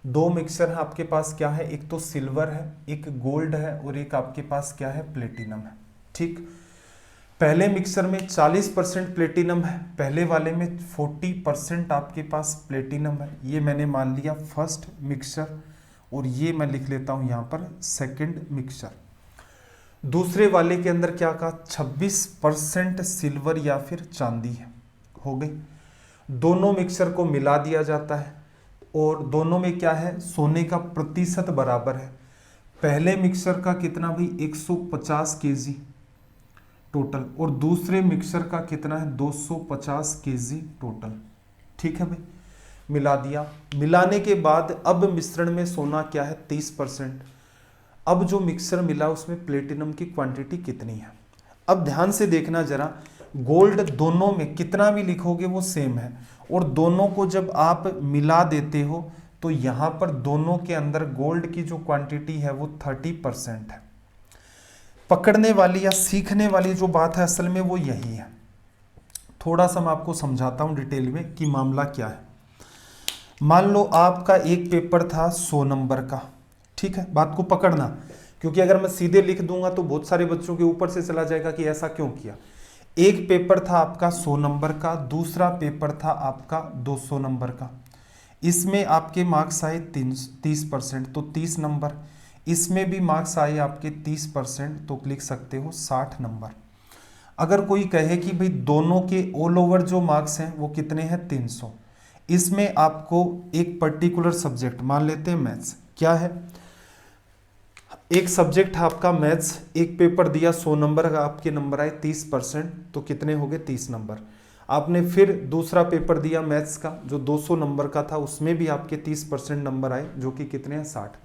Speaker 1: 2 मिक्सचर है आपके पास, क्या है, एक तो सिल्वर है, एक गोल्ड है, और एक आपके पास क्या है, प्लेटिनम है। ठीक, पहले मिक्सचर में 40% प्लेटिनम है, पहले वाले में 40% आपके पास प्लेटिनम है। ये मैंने मान लिया फर्स्ट मिक्सचर, और ये मैं लिख लेता हूं यहां पर सेकंड मिक्सचर। दूसरे वाले के अंदर क्या कहा, 26% सिल्वर या फिर चांदी है, हो गई। दोनों मिक्सचर को मिला दिया जाता है, और दोनों में क्या है, सोने का प्रतिशत बराबर है। पहले मिक्सचर का कितना भाई, 150 केजी टोटल, और दूसरे मिक्सचर का कितना है, 250 केजी टोटल। ठीक है भाई, मिला दिया। मिलाने के बाद अब मिश्रण में सोना क्या है, 30%। अब जो मिक्सचर मिला उसमें प्लेटिनम की क्वांटिटी कितनी है। अब ध्यान से देखना जरा, गोल्ड दोनों में कितना भी लिखोगे वो सेम है, और दोनों को जब आप मिला देते हो तो यहां पर दोनों के अंदर गोल्ड की जो क्वांटिटी है वो 30% है। पकड़ने वाली या सीखने वाली जो बात है असल में वो यही है। थोड़ा सा मैं आपको समझाता हूं डिटेल में कि मामला क्या है। मान लो आपका एक पेपर था 100 नंबर का, ठीक है, बात को पकड़ना, क्योंकि अगर मैं सीधे लिख दूंगा तो बहुत सारे बच्चों के ऊपर से चला जाएगा कि ऐसा क्यों किया। एक पेपर था आपका 100 नंबर का, दूसरा पेपर था आपका 200 नंबर का। इसमें आपके मार्क्स आए 30%, तो 30 नंबर। इसमें भी मार्क्स आए आपके 30%, तो लिख सकते हो 60 नंबर। अगर कोई कहे कि भाई दोनों के ऑल ओवर जो मार्क्स हैं वो कितने हैं, 300, इसमें आपको एक पर्टिकुलर सब्जेक्ट मान लेते हैं मैथ्स, क्या है, एक सब्जेक्ट है आपका मैथ्स, एक पेपर दिया 100 नंबर का, आपके नंबर आए 30%, तो कितने हो गए, 30 नंबर। आपने फिर दूसरा पेपर दिया मैथ्स का जो 200 नंबर का था, उसमें भी आपके 30% नंबर आए, जो कि कितने हैं, 60।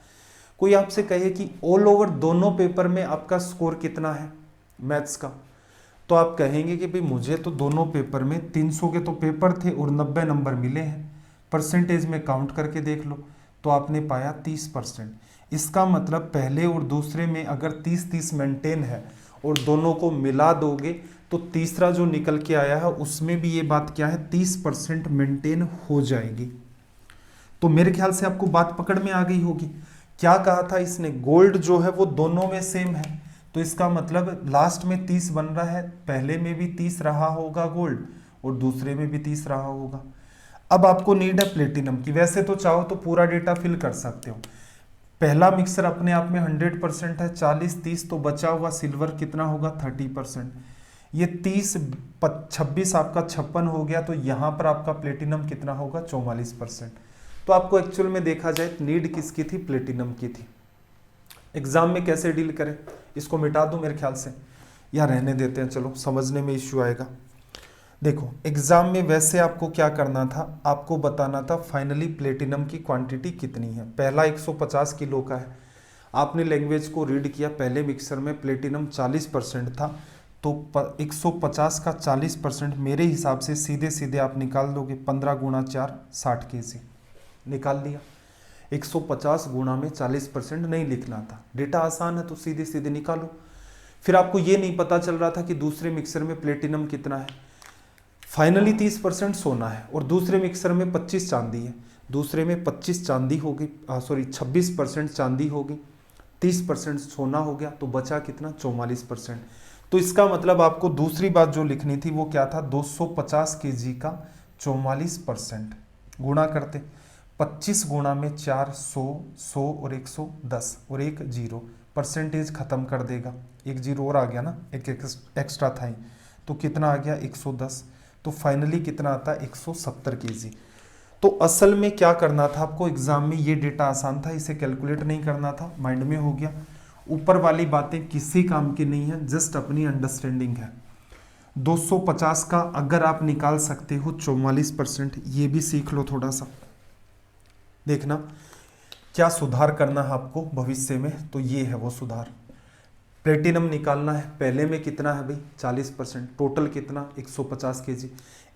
Speaker 1: कोई आपसे कहे कि ऑल ओवर दोनों पेपर में आपका स्कोर कितना है मैथ्स का, तो आप कहेंगे कि भाई मुझे तो दोनों पेपर में 300 के तो पेपर थे और 90 नंबर मिले हैं, परसेंटेज में काउंट करके देख लो, तो आपने पाया 30%। इसका मतलब पहले और दूसरे में अगर 30-30 मेंटेन है और दोनों को मिला दोगे तो तीसरा जो निकल के आया है उसमें भी ये बात क्या है, 30% मेंटेन हो जाएगी। तो मेरे ख्याल से आपको बात पकड़ में आ गई होगी। क्या कहा था इसने, गोल्ड जो है वो दोनों में सेम है, तो इसका मतलब लास्ट में 30 बन रहा है, पहले में भी 30 रहा होगा गोल्ड और दूसरे में भी 30 रहा होगा। अब आपको नीड है प्लेटिनम की। वैसे तो चाहो तो पूरा डेटा फिल कर सकते हो। पहला मिक्सर अपने आप में 100% है, 40-30, तो बचा हुआ सिल्वर कितना होगा, 30%। ये 30-26 आपका 56 हो गया, तो यहाँ पर आपका प्लेटिनम कितना होगा, 44%। तो आपको एक्चुअल में देखा जाए नीड किसकी थी, प्लेटिनम की थी। एग्जाम में कैसे डील करें, इसको मिटा दूं मेरे ख्याल से, या रहने देते हैं, चलो समझने में इश्यू आएगा। देखो एग्जाम में वैसे आपको क्या करना था, आपको बताना था फाइनली प्लेटिनम की क्वांटिटी कितनी है। पहला 150 किलो का है, आपने लैंग्वेज को रीड किया, पहले मिक्सर में प्लेटिनम 40% था, तो 150 का 40% मेरे हिसाब से सीधे सीधे आप निकाल दोगे 15 गुणा 4 60 केजी निकाल लिया। 150 गुणा में 40% नहीं लिखना था, डेटा आसान है तो सीधे सीधे निकालो। फिर आपको ये नहीं पता चल रहा था कि दूसरे मिक्सर में प्लेटिनम कितना है, फाइनली 30% सोना है और दूसरे मिक्सर में 25 चांदी है। दूसरे में 25 चांदी होगी, 26% चांदी होगी, 30% सोना हो गया, तो बचा कितना 44%। तो इसका मतलब आपको दूसरी बात जो लिखनी थी वो क्या था, 250 केजी का 44%। गुणा करते 25 गुणा में 4 100 और 110 और एक जीरो, परसेंटेज खत्म कर देगा, एक जीरो और आ गया ना, एक एक्स्ट्रा था ही, तो कितना आ गया 110। तो फाइनली कितना आता है 170 केजी। तो असल में क्या करना था आपको एग्जाम में, ये डेटा आसान था, इसे कैलकुलेट नहीं करना था, माइंड में हो गया। ऊपर वाली बातें किसी काम की नहीं है, जस्ट अपनी अंडरस्टैंडिंग है। 250 का अगर आप निकाल सकते हो 44%, ये भी सीख लो थोड़ा सा, देखना क्या सुधार करना है आपको भविष्य में, तो ये है वो सुधार। प्लेटिनम निकालना है, पहले में कितना है भाई 40%, टोटल कितना 150 केजी,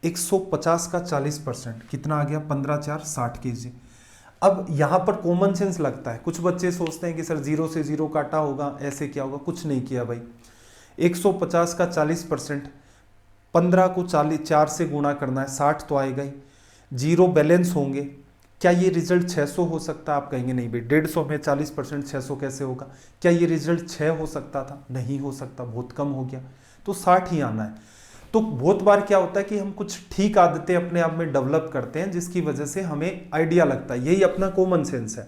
Speaker 1: 150 का 40% कितना आ गया 15 4 60 केजी। अब यहाँ पर कॉमन सेंस लगता है, कुछ बच्चे सोचते हैं कि सर 0 से 0 काटा होगा, ऐसे क्या होगा, कुछ नहीं किया भाई। 150 का 40%, 15 को 4 से गुणा करना है, 60 तो आएगा ही, जीरो बैलेंस होंगे। क्या ये रिजल्ट 600 हो सकता है? आप कहेंगे नहीं भाई 150 में 40% 600 कैसे होगा। क्या ये रिजल्ट 6 हो सकता था? नहीं हो सकता, बहुत कम हो गया, तो 60 ही आना है। तो बहुत बार क्या होता है कि हम कुछ ठीक आदतें अपने आप में डेवलप करते हैं जिसकी वजह से हमें आइडिया लगता है, यही अपना कॉमन सेंस है।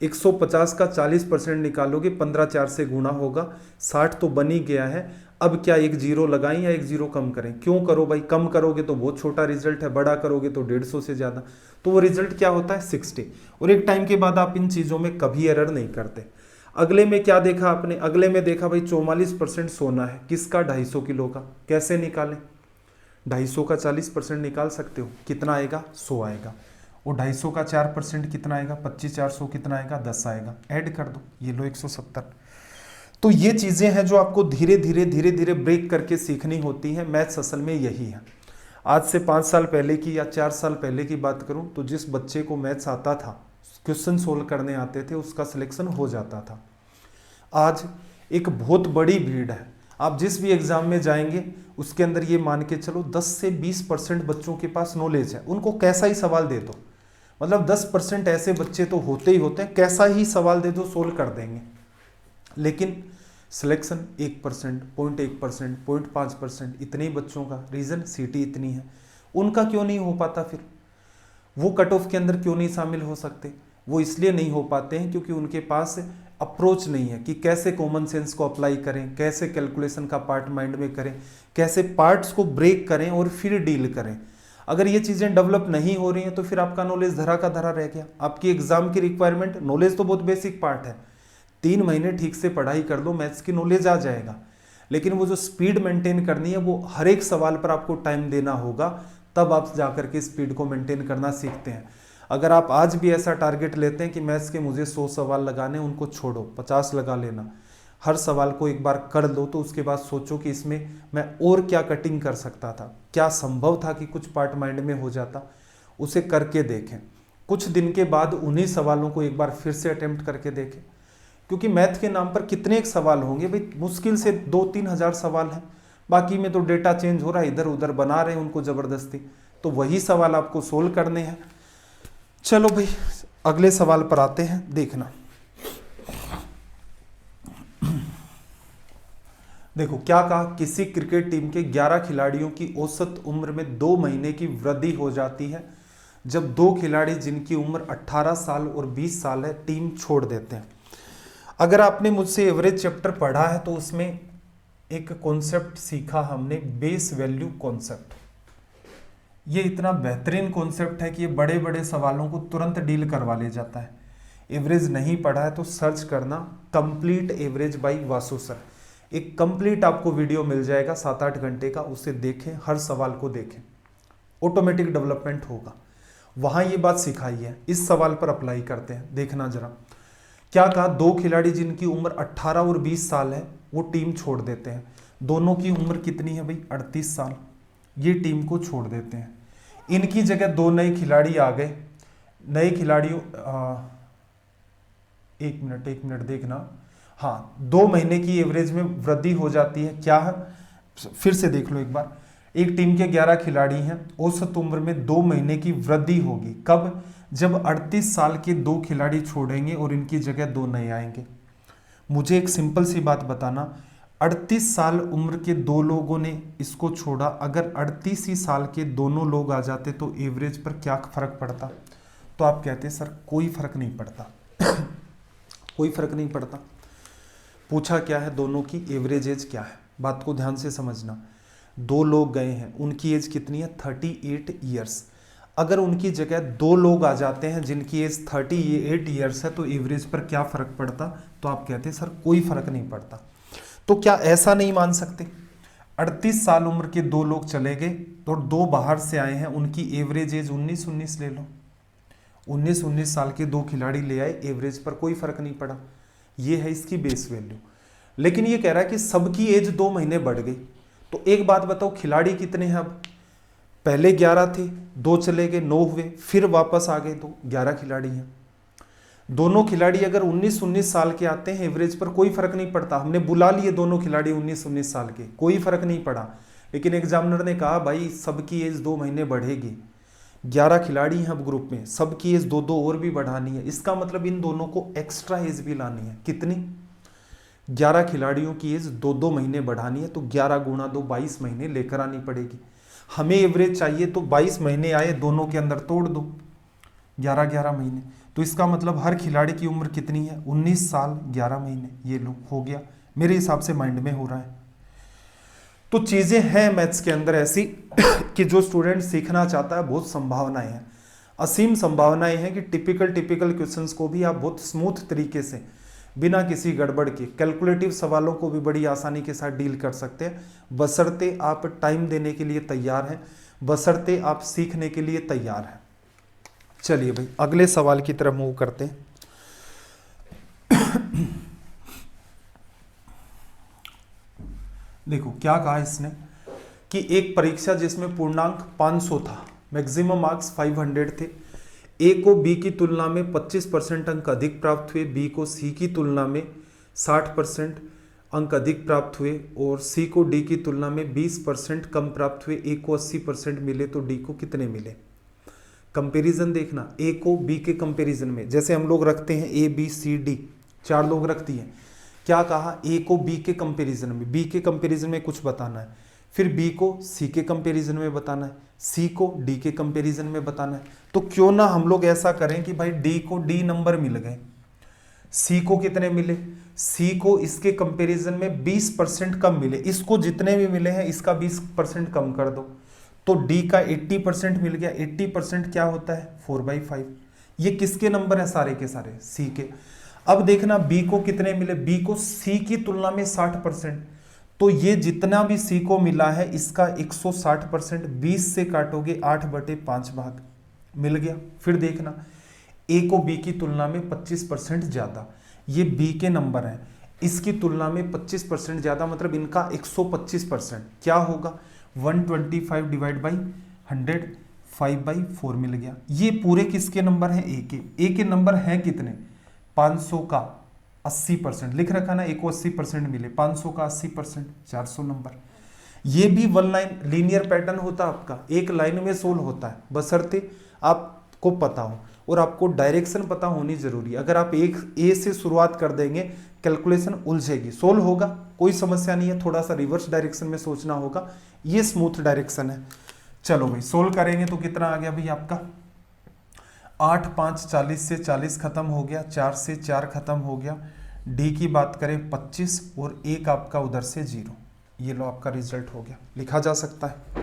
Speaker 1: 150 का 40% निकालोगे, 15 4 से गुणा होगा, 60 तो बन ही गया है। अब क्या एक जीरो लगाएं या एक जीरो कम करें? क्यों करो भाई, कम करोगे तो बहुत छोटा रिजल्ट है, बड़ा करोगे तो 150 से ज़्यादा, तो वो रिजल्ट क्या होता है 60। और एक टाइम के बाद आप इन चीज़ों में कभी एरर नहीं करते। अगले में क्या देखा आपने? अगले में देखा भाई 44% सोना है, किसका 250 किलो का, कैसे निकालें? 250 का 40% निकाल सकते हो, कितना आएगा 100 आएगा, और 250 का 4% कितना आएगा 25 400 कितना आएगा 10 आएगा, ऐड कर दो, ये लो 170। तो ये चीज़ें हैं जो आपको धीरे धीरे ब्रेक करके सीखनी होती हैं। मैथ्स असल में यही है। आज से 5 साल पहले की या 4 साल पहले की बात करूं तो जिस बच्चे को मैथ्स आता था, क्वेश्चन सोल्व करने आते थे, उसका सिलेक्शन हो जाता था। आज एक बहुत बड़ी भीड़ है, आप जिस भी एग्जाम में जाएंगे उसके अंदर ये मान के चलो 10 से 20% बच्चों के पास नॉलेज है, उनको कैसा ही सवाल दे दो, मतलब 10% ऐसे बच्चे तो होते ही होते हैं, कैसा ही सवाल दे दो सोल्व कर देंगे। लेकिन सिलेक्शन 1%, 0.1%, 0.5%, इतने ही बच्चों का, रीज़न सीटी इतनी है, उनका क्यों नहीं हो पाता? फिर वो कट ऑफ के अंदर क्यों नहीं शामिल हो सकते? वो इसलिए नहीं हो पाते हैं क्योंकि उनके पास अप्रोच नहीं है कि कैसे कॉमन सेंस को अप्लाई करें, कैसे कैलकुलेशन का पार्ट माइंड में करें, कैसे पार्ट्स को ब्रेक करें और फिर डील करें। अगर ये चीज़ें डेवलप नहीं हो रही हैं तो फिर आपका नॉलेज धरा का धरा रह गया। आपकी एग्जाम की रिक्वायरमेंट, नॉलेज तो बहुत बेसिक पार्ट है, 3 महीने ठीक से पढ़ाई कर लो, मैथ्स की नॉलेज आ जाएगा। लेकिन वो जो स्पीड मेंटेन करनी है, वो हर एक सवाल पर आपको टाइम देना होगा, तब आप जाकर के स्पीड को मेंटेन करना सीखते हैं। अगर आप आज भी ऐसा टारगेट लेते हैं कि मैथ्स के मुझे 100 सवाल लगाने, उनको छोड़ो 50 लगा लेना, हर सवाल को एक बार कर लो, तो उसके बाद सोचो कि इसमें मैं और क्या कटिंग कर सकता था, क्या संभव था कि कुछ पार्ट माइंड में हो जाता, उसे करके देखें। कुछ दिन के बाद उन्हीं सवालों को एक बार फिर से अटेम्प्ट करके देखें, क्योंकि मैथ के नाम पर कितने एक सवाल होंगे भाई, मुश्किल से 2-3 हज़ार सवाल हैं, बाकी में तो डेटा चेंज हो रहा है, इधर उधर बना रहे हैं उनको ज़बरदस्ती, तो वही सवाल आपको सोल्व करने हैं। चलो भाई अगले सवाल पर आते हैं, देखना। देखो क्या कहा, किसी क्रिकेट टीम के 11 खिलाड़ियों की औसत उम्र में 2 महीने की वृद्धि हो जाती है जब 2 खिलाड़ी जिनकी उम्र 18 साल और 20 साल है टीम छोड़ देते हैं। अगर आपने मुझसे एवरेज चैप्टर पढ़ा है तो उसमें एक कॉन्सेप्ट सीखा हमने, बेस वैल्यू कॉन्सेप्ट। ये इतना बेहतरीन कॉन्सेप्ट है कि ये बड़े बड़े सवालों को तुरंत डील करवा ले जाता है। एवरेज नहीं पढ़ा है तो सर्च करना complete average by Vasu sir, एक कंप्लीट आपको वीडियो मिल जाएगा 7-8 घंटे का, उसे देखें, हर सवाल को देखें, ऑटोमेटिक डेवलपमेंट होगा। वहाँ ये बात सिखाई है, इस सवाल पर अप्लाई करते हैं, देखना जरा। क्या कहा, 2 खिलाड़ी जिनकी उम्र 18 और 20 साल है वो टीम छोड़ देते हैं। दोनों की उम्र कितनी है भाई 38 साल। ये टीम को छोड़ देते हैं, इनकी जगह दो नए खिलाड़ी आ गए। नए खिलाड़ियों एक मिनट देखना, हाँ 2 महीने की एवरेज में वृद्धि हो जाती है। क्या है, फिर से देख लो एक बार। एक टीम के 11 खिलाड़ी हैं, औसत उम्र में 2 महीने की वृद्धि होगी। कब? जब 38 साल के 2 खिलाड़ी छोड़ेंगे और इनकी जगह 2 नए आएंगे। मुझे एक सिंपल सी बात बताना, 38 साल उम्र के 2 लोगों ने इसको छोड़ा, अगर 38 ही साल के दोनों लोग आ जाते तो एवरेज पर क्या फर्क पड़ता? तो आप कहते हैं सर कोई फर्क नहीं पड़ता। कोई फर्क नहीं पड़ता। पूछा क्या है, दोनों की एवरेज एज क्या है? बात को ध्यान से समझना। 2 लोग गए हैं, उनकी एज कितनी है? 38 ईयर्स। अगर उनकी जगह 2 लोग आ जाते हैं जिनकी एज 38 ईयर्स है तो एवरेज पर क्या फर्क पड़ता? तो आप कहते हैं सर कोई फर्क नहीं पड़ता। तो क्या ऐसा नहीं मान सकते? 38 साल उम्र के 2 लोग चले गए और 2 बाहर से आए हैं, उनकी एवरेज एज 19 ले लो। 19 साल के 2 खिलाड़ी ले आए, एवरेज पर कोई फर्क नहीं पड़ा। ये है इसकी बेस वैल्यू। लेकिन ये कह रहा है कि सबकी एज 2 महीने बढ़ गई। तो एक बात बताओ, खिलाड़ी कितने हैं अब? पहले 11 थे, 2 चले गए, 9 हुए, फिर वापस आ गए तो 11 खिलाड़ी हैं। दोनों खिलाड़ी अगर 19 साल के आते हैं, एवरेज पर कोई फर्क नहीं पड़ता। हमने बुला लिए दोनों खिलाड़ी 19 साल के, कोई फर्क नहीं पड़ा। लेकिन एग्जामिनर ने कहा भाई सबकी एज 2 महीने बढ़ेगी, 11 खिलाड़ी हैं अब ग्रुप में, सबकी एज 2 और भी बढ़ानी है। इसका मतलब इन दोनों को एक्स्ट्रा एज भी लानी है। कितनी? 11 खिलाड़ियों की एज 2 महीने बढ़ानी है, तो 11 गुणा 2 22 महीने लेकर आनी पड़ेगी। हमें एवरेज चाहिए तो 22 महीने आए, दोनों के अंदर तोड़ दो, 11 महीने। तो इसका मतलब हर खिलाड़ी की उम्र कितनी है? 19 साल 11 महीने। ये लो हो गया, मेरे हिसाब से माइंड में हो रहा है। तो चीजें हैं मैथ्स के अंदर ऐसी कि जो स्टूडेंट सीखना चाहता है, बहुत संभावनाएं हैं, असीम संभावनाएं हैं कि टिपिकल क्वेश्चंस को भी आप बहुत स्मूथ तरीके से, बिना किसी गड़बड़ के, कैलकुलेटिव सवालों को भी बड़ी आसानी के साथ डील कर सकते हैं, बशर्ते आप टाइम देने के लिए तैयार हैं, बशर्ते आप सीखने के लिए तैयार हैं। चलिए भाई अगले सवाल की तरफ मूव करते हैं। देखो क्या कहा इसने कि एक परीक्षा जिसमें पूर्णांक 500 था, मैक्सिमम मार्क्स 500 थे, ए को बी की तुलना में 25% अंक अधिक प्राप्त हुए, बी को सी की तुलना में 60% अंक अधिक प्राप्त हुए और सी को डी की तुलना में 20% कम प्राप्त हुए। ए को 80% मिले तो डी को कितने मिले? कंपैरिजन देखना, ए को बी के कंपैरिजन में, जैसे हम लोग रखते हैं ए बी सी डी, 4 लोग रखती हैं। क्या कहा? ए को बी के कंपैरिजन में, बी के कंपैरिजन में कुछ बताना है, फिर बी को सी के कंपैरिजन में बताना है, सी को डी के कंपैरिजन में बताना है। तो क्यों ना हम लोग ऐसा करें कि भाई डी को डी नंबर मिल गए, सी को कितने मिले? सी को इसके कंपैरिजन में 20% कम मिले, इसको जितने भी मिले हैं इसका 20% कम कर दो, तो डी का 80% मिल गया। 80% क्या होता है? 4/5। ये किसके नंबर है? सारे के सारे सी के। अब देखना बी को कितने मिले? बी को सी की तुलना में 60%, तो ये जितना भी सी को मिला है इसका 160%, 20 से काटोगे 8/5 भाग, मिल गया। फिर देखना ए को बी की तुलना में 25% ज्यादा, ये बी के नंबर हैं, इसकी तुलना में 25% ज्यादा, मतलब इनका 125%। क्या होगा? 125 डिवाइड बाई 100, 5/4 मिल गया। ये पूरे किसके नंबर हैं? ए के। ए के नंबर हैं कितने? 500 का 80% लिख रखा ना, ए को 80% मिले, 500 का 80%, 400 नंबर। ये भी 1 लाइन लीनियर पैटर्न होता है आपका, एक लाइन में सोल्व होता है, बशर्ते आपको पता हो और आपको डायरेक्शन पता होनी जरूरी है। अगर आप एक ए से शुरुआत कर देंगे, कैलकुलेशन उलझेगी, सोल्व होगा कोई समस्या नहीं है, थोड़ा सा रिवर्स डायरेक्शन में सोचना होगा, ये स्मूथ डायरेक्शन है। चलो भाई सोल्व करेंगे तो कितना आ गया भाई आपका? 8 5 40 से 40 खत्म हो गया, 4 से 4 खत्म हो गया, डी की बात करें 25 और एक आपका उधर से 0। ये लो आपका रिजल्ट हो गया, लिखा जा सकता है।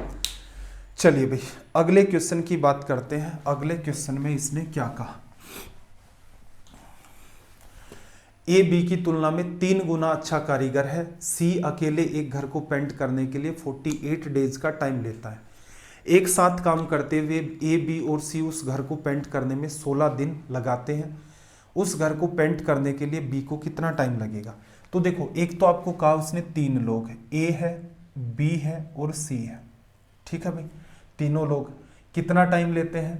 Speaker 1: चलिए भाई अगले क्वेश्चन की बात करते हैं। अगले क्वेश्चन में इसने क्या कहा? ए बी की तुलना में 3 गुना अच्छा कारीगर है, सी अकेले एक घर को पेंट करने के लिए 48 डेज का टाइम लेता है। एक साथ काम करते हुए ए बी और सी उस घर को पेंट करने में 16 दिन लगाते हैं। उस घर को पेंट करने के लिए बी को कितना टाइम लगेगा? तो देखो एक तो आपको कहा उसने 3 लोग है, ए है, बी है और सी है, ठीक है भाई, तीनों लोग कितना टाइम लेते हैं,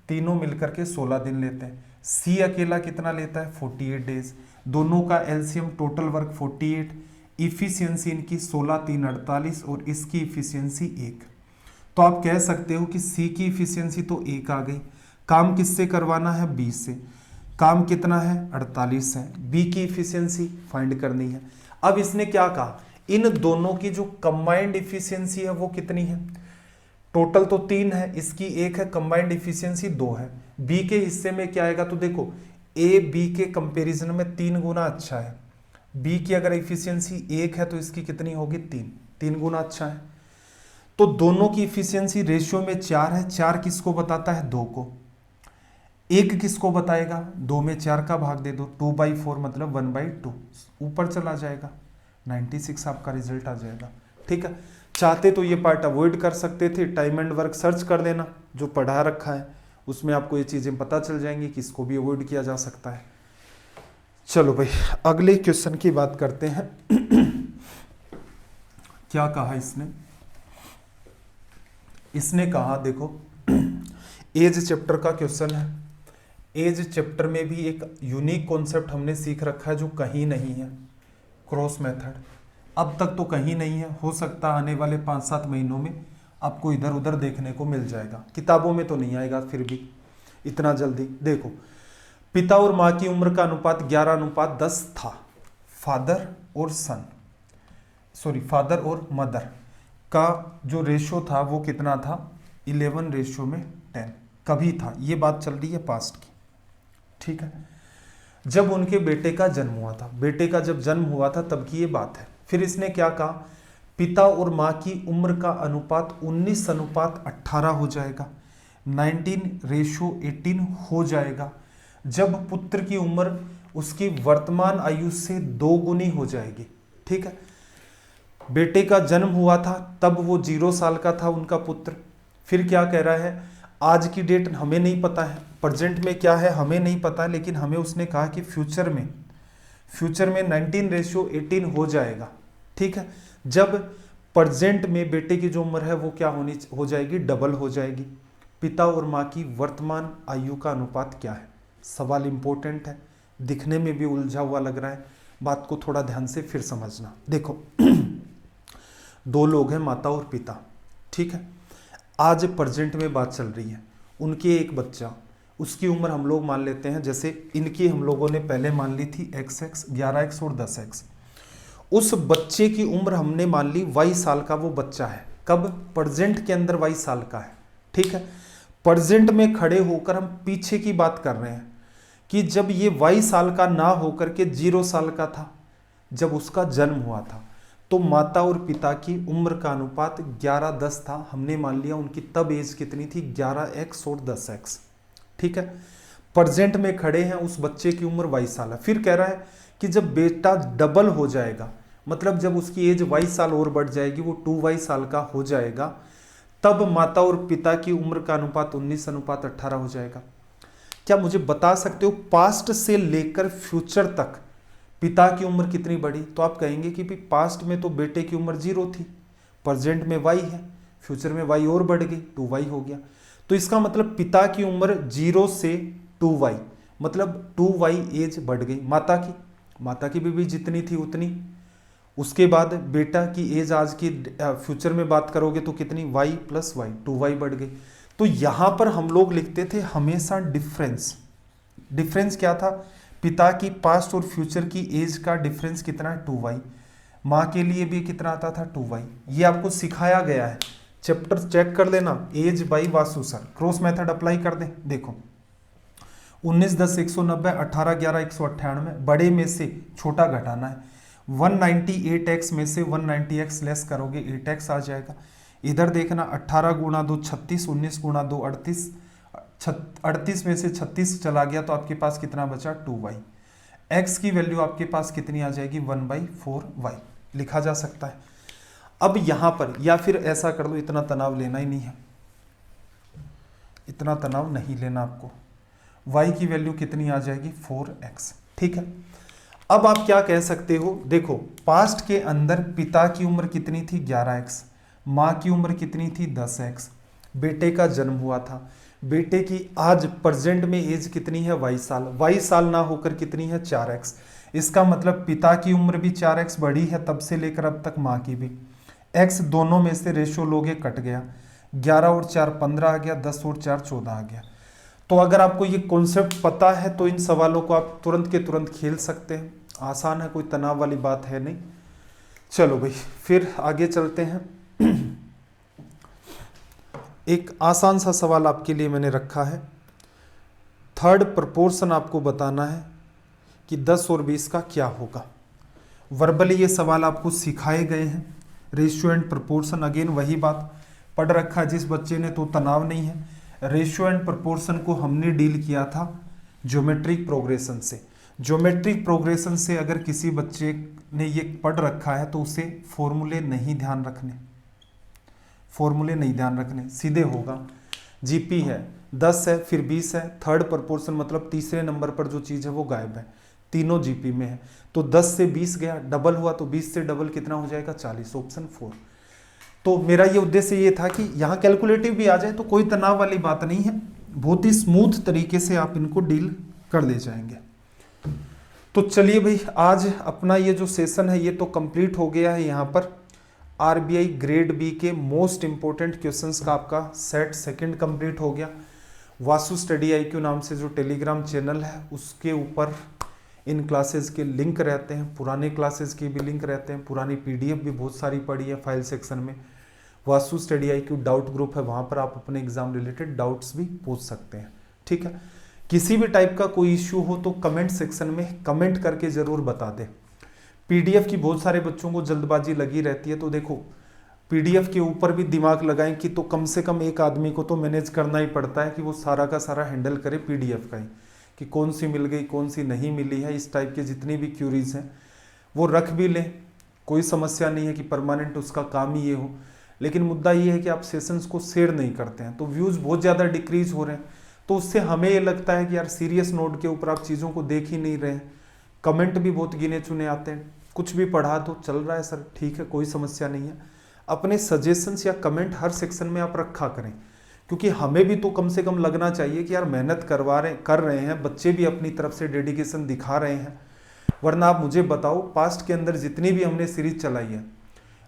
Speaker 1: तीनों मिलकर के 16 दिन लेते हैं। सी अकेला कितना लेता है 48 डेज, दोनों का एलसीएम टोटल वर्क 48, इफिशियंसी इनकी 16 3 48 और इसकी इफिशियंसी 1। तो आप कह सकते हो कि सी की इफिशियंसी तो 1 आ गई, काम किससे करवाना है 20 से, काम कितना है 48 है, बी की इफिशियंसी फाइंड करनी है। अब इसने क्या कहा, इन दोनों की जो कंबाइंड इफिशियंसी है वो कितनी है, टोटल तो 3 है, इसकी 1 है, कंबाइंड इफिशियंसी 2 है। बी के हिस्से में क्या आएगा, तो देखो ए बी के कंपैरिजन में 3 गुना अच्छा है, बी की अगर इफिशियंसी 1 है तो इसकी कितनी होगी 3 गुना अच्छा है। तो दोनों की इफिशियंसी रेशियो में 4 है, 4 किसको बताता है 2 को, 1 किसको बताएगा 2 में 4 का भाग दे दो, 2/4 मतलब 1/2 ऊपर चला जाएगा, 96 आपका रिजल्ट आ जाएगा। ठीक है, चाहते तो ये पार्ट अवॉइड कर सकते थे, टाइम एंड वर्क सर्च कर लेना जो पढ़ा रखा है, उसमें आपको ये चीजें पता चल जाएंगी कि इसको भी अवॉइड किया जा सकता है। चलो भाई अगले क्वेश्चन की बात करते हैं। क्या कहा इसने कहा देखो एज चैप्टर का क्वेश्चन है। एज चैप्टर में भी एक यूनिक कॉन्सेप्ट हमने सीख रखा है जो कहीं नहीं है, क्रॉस मेथड। अब तक तो कहीं नहीं है, हो सकता है आने वाले 5-7 महीनों में आपको इधर उधर देखने को मिल जाएगा, किताबों में तो नहीं आएगा फिर भी इतना जल्दी। देखो पिता और माँ की उम्र का अनुपात 11:10 था, फादर और मदर का जो रेशो था वो कितना था 11:10 कभी था, ये बात चल रही है पास्ट की। ठीक है, जब उनके बेटे का जन्म हुआ था, बेटे का जब जन्म हुआ था तब की ये बात है। फिर इसने क्या कहा, पिता और माँ की उम्र का अनुपात 19:18 हो जाएगा, 19:18 हो जाएगा जब पुत्र की उम्र उसकी वर्तमान आयु से 2 गुनी हो जाएगी। ठीक है, बेटे का जन्म हुआ था तब वो 0 साल का था उनका पुत्र। फिर क्या कह रहा है, आज की डेट हमें नहीं पता है, प्रेजेंट में क्या है हमें नहीं पता, लेकिन हमें उसने कहा कि फ्यूचर में 19:18 हो जाएगा। ठीक है, जब प्रेजेंट में बेटे की जो उम्र है वो क्या हो जाएगी, डबल हो जाएगी। पिता और माँ की वर्तमान आयु का अनुपात क्या है, सवाल इंपॉर्टेंट है, दिखने में भी उलझा हुआ लग रहा है, बात को थोड़ा ध्यान से फिर समझना। देखो 2 लोग हैं, माता और पिता। ठीक है, आज प्रेजेंट में बात चल रही है, उनके एक बच्चा, उसकी उम्र हम लोग मान लेते हैं, जैसे इनकी हम लोगों ने पहले मान ली थी XX 11X और 10X। उस बच्चे की उम्र हमने मान ली Y साल का वो बच्चा है, कब, प्रेजेंट के अंदर Y साल का है। ठीक है, प्रेजेंट में खड़े होकर हम पीछे की बात कर रहे हैं कि जब ये Y साल का ना होकर के 0 साल का था, जब उसका जन्म हुआ था, तो माता और पिता की उम्र का अनुपात 11:10 था, हमने मान लिया उनकी तब एज कितनी थी 11X और 10X। ठीक है, प्रेजेंट में खड़े हैं, उस बच्चे की उम्र Y साल है। फिर कह रहा है कि जब बेटा डबल हो जाएगा, मतलब जब उसकी एज Y साल और बढ़ जाएगी, वो 2Y साल का हो जाएगा, तब माता और पिता की उम्र का अनुपात 19:18 हो जाएगा। क्या मुझे बता सकते हो पास्ट से लेकर फ्यूचर तक पिता की उम्र कितनी बढ़ी? तो आप कहेंगे कि भी पास्ट में तो बेटे की उम्र 0 थी, प्रेजेंट में Y है, फ्यूचर में Y और बढ़ गई, 2Y हो गया। तो इसका मतलब पिता की उम्र 0 से 2Y, मतलब 2Y एज बढ़ गई। माता की भी जितनी थी उतनी। उसके बाद बेटा की एज आज की फ्यूचर में बात करोगे तो कितनी, Y + Y, 2Y बढ़ गई। तो यहां पर हम लोग लिखते थे हमेशा डिफरेंस क्या था, पिता की पास्ट और फ्यूचर की एज का डिफरेंस कितना है 2Y, माँ के लिए भी कितना आता था 2Y। ये आपको सिखाया गया है, चैप्टर चेक कर लेना, as by Vasu sir, cross method apply कर दें। देखो 19 10 190, 18 11 198, बड़े में से छोटा घटाना है, 198x में से 190x लेस करोगे 8x आ जाएगा। इधर देखना 18 × 2 36, 19 × 2 38, 38 में से 36 चला गया तो आपके पास कितना बचा 2Y। x की वैल्यू आपके पास कितनी आ जाएगी 1/4Y लिखा जा सकता है। अब यहां पर या फिर ऐसा कर दो, इतना तनाव लेना ही नहीं है, इतना तनाव नहीं लेना आपको, y की वैल्यू कितनी आ जाएगी 4x। ठीक है, अब आप क्या कह सकते हो, देखो पास्ट के अंदर पिता की उम्र कितनी थी 11x, माँ की उम्र कितनी थी 10x, बेटे का जन्म हुआ था, बेटे की आज प्रेजेंट में एज कितनी है y साल ना होकर कितनी है 4x। इसका मतलब पिता की उम्र भी 4x बढ़ी है तब से लेकर अब तक, माँ की भी। x दोनों में से रेशो लोगे कट गया, 11 और 4 15 आ गया, 10 और 4 14 आ गया। तो अगर आपको ये कॉन्सेप्ट पता है तो इन सवालों को आप तुरंत के तुरंत खेल सकते हैं, आसान है, कोई तनाव वाली बात है नहीं। चलो भाई फिर आगे चलते हैं। एक आसान सा सवाल आपके लिए मैंने रखा है, थर्ड प्रपोर्शन आपको बताना है कि 10 और 20 का क्या होगा। वर्बली ये सवाल आपको सिखाए गए हैं, रेशियो एंड प्रपोर्शन, अगेन वही बात पढ़ रखा है जिस बच्चे ने तो तनाव नहीं है। रेशियो एंड प्रपोर्शन को हमने डील किया था ज्योमेट्रिक प्रोग्रेशन से। ज्योमेट्रिक प्रोग्रेशन से अगर किसी बच्चे ने ये पढ़ रखा है तो उसे फॉर्मूले नहीं ध्यान रखने, फॉर्मूले नहीं ध्यान रखने, सीधे होगा। जीपी है 10 है फिर 20 है, थर्ड प्रपोर्शन मतलब तीसरे नंबर पर जो चीज़ है वो गायब है, तीनों जीपी में है। तो 10 से 20 गया, डबल हुआ तो 20 से डबल कितना हो जाएगा 40, ऑप्शन 4। तो मेरा ये उद्देश्य ये था कि यहाँ कैलकुलेटिव भी आ जाए तो कोई तनाव वाली बात नहीं है, बहुत ही स्मूथ तरीके से आप इनको डील कर ले जाएंगे। तो चलिए भाई आज अपना ये जो सेशन है ये तो कंप्लीट हो गया है। यहाँ पर आरबीआई ग्रेड बी के मोस्ट इंपॉर्टेंट क्वेश्चंस का आपका सेट सेकंड कंप्लीट हो गया। वासु स्टडी आईक्यू नाम से जो टेलीग्राम चैनल है उसके ऊपर इन क्लासेस के लिंक रहते हैं, पुराने क्लासेस के भी लिंक रहते हैं, पुरानी पीडीएफ भी बहुत सारी पड़ी है फाइल सेक्शन में। Vasu study IQ doubt group है, वहाँ पर आप अपने एग्जाम रिलेटेड डाउट्स भी पूछ सकते हैं। ठीक है, किसी भी टाइप का कोई इश्यू हो तो कमेंट सेक्शन में कमेंट करके ज़रूर बता दें। पीडीएफ की बहुत सारे बच्चों को जल्दबाजी लगी रहती है, तो देखो पीडीएफ के ऊपर भी दिमाग लगाएं कि तो कम से कम एक आदमी को तो मैनेज करना ही पड़ता है कि वो सारा का सारा हैंडल करे पीडीएफ का ही, कि कौन सी मिल गई कौन सी नहीं मिली है। इस टाइप के जितनी भी क्यूरीज हैं वो रख भी लें, कोई समस्या नहीं है कि परमानेंट उसका काम ही ये हो। लेकिन मुद्दा ये है कि आप सेशंस को शेयर नहीं करते हैं तो व्यूज़ बहुत ज़्यादा डिक्रीज हो रहे हैं, तो उससे हमें ये लगता है कि यार सीरियस नोट के ऊपर आप चीज़ों को देख ही नहीं रहे हैं। कमेंट भी बहुत गिने चुने आते हैं, कुछ भी पढ़ा तो चल रहा है सर, ठीक है कोई समस्या नहीं है। अपने सजेशंस या कमेंट हर सेक्शन में आप रखा करें, क्योंकि हमें भी तो कम से कम लगना चाहिए कि यार मेहनत कर रहे हैं बच्चे भी, अपनी तरफ से डेडिकेशन दिखा रहे हैं। वरना आप मुझे बताओ पास्ट के अंदर जितनी भी हमने सीरीज चलाई है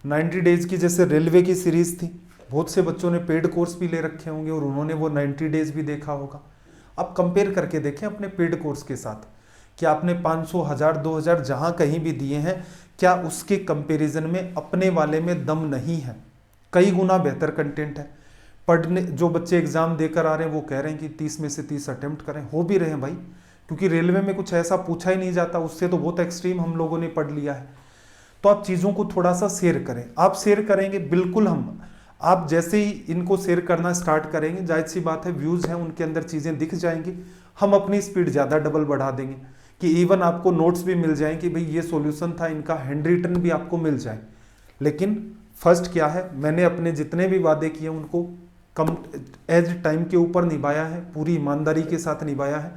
Speaker 1: 90 डेज की, जैसे रेलवे की सीरीज थी, बहुत से बच्चों ने पेड कोर्स भी ले रखे होंगे और उन्होंने वो 90 डेज भी देखा होगा। आप कंपेयर करके देखें अपने पेड कोर्स के साथ कि आपने 500 1000 2000 जहाँ कहीं भी दिए हैं, क्या उसके कंपैरिजन में अपने वाले में दम नहीं है? कई गुना बेहतर कंटेंट है। पढ़ने जो बच्चे एग्जाम देकर आ रहे हैं वो कह रहे हैं कि 30 में से 30 अटेम्प्ट करें, हो भी रहे हैं भाई, क्योंकि रेलवे में कुछ ऐसा पूछा ही नहीं जाता, उससे तो बहुत एक्सट्रीम हम लोगों ने पढ़ लिया है। तो आप चीज़ों को थोड़ा सा शेयर करें, आप शेयर करेंगे बिल्कुल, आप जैसे ही इनको शेयर करना स्टार्ट करेंगे जाहिर सी बात है व्यूज़ हैं उनके अंदर चीज़ें दिख जाएंगी, हम अपनी स्पीड ज़्यादा डबल बढ़ा देंगे कि इवन आपको नोट्स भी मिल जाएं कि भाई ये सॉल्यूशन था, इनका हैंड रिटन भी आपको मिल जाए। लेकिन फर्स्ट क्या है, मैंने अपने जितने भी वादे किए उनको कम एज टाइम के ऊपर निभाया है, पूरी ईमानदारी के साथ निभाया है।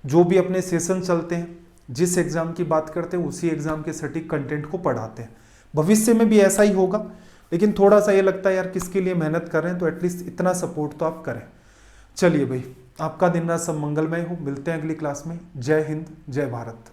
Speaker 1: जो भी अपने सेशन चलते हैं, जिस एग्ज़ाम की बात करते हैं उसी एग्ज़ाम के सटीक कंटेंट को पढ़ाते हैं। भविष्य में भी ऐसा ही होगा, लेकिन थोड़ा सा ये लगता है यार किसके लिए मेहनत कर रहे हैं, तो एटलीस्ट इतना सपोर्ट तो आप करें। चलिए भाई, आपका दिन रात सब मंगलमय हो, मिलते हैं अगली क्लास में। जय हिंद, जय भारत।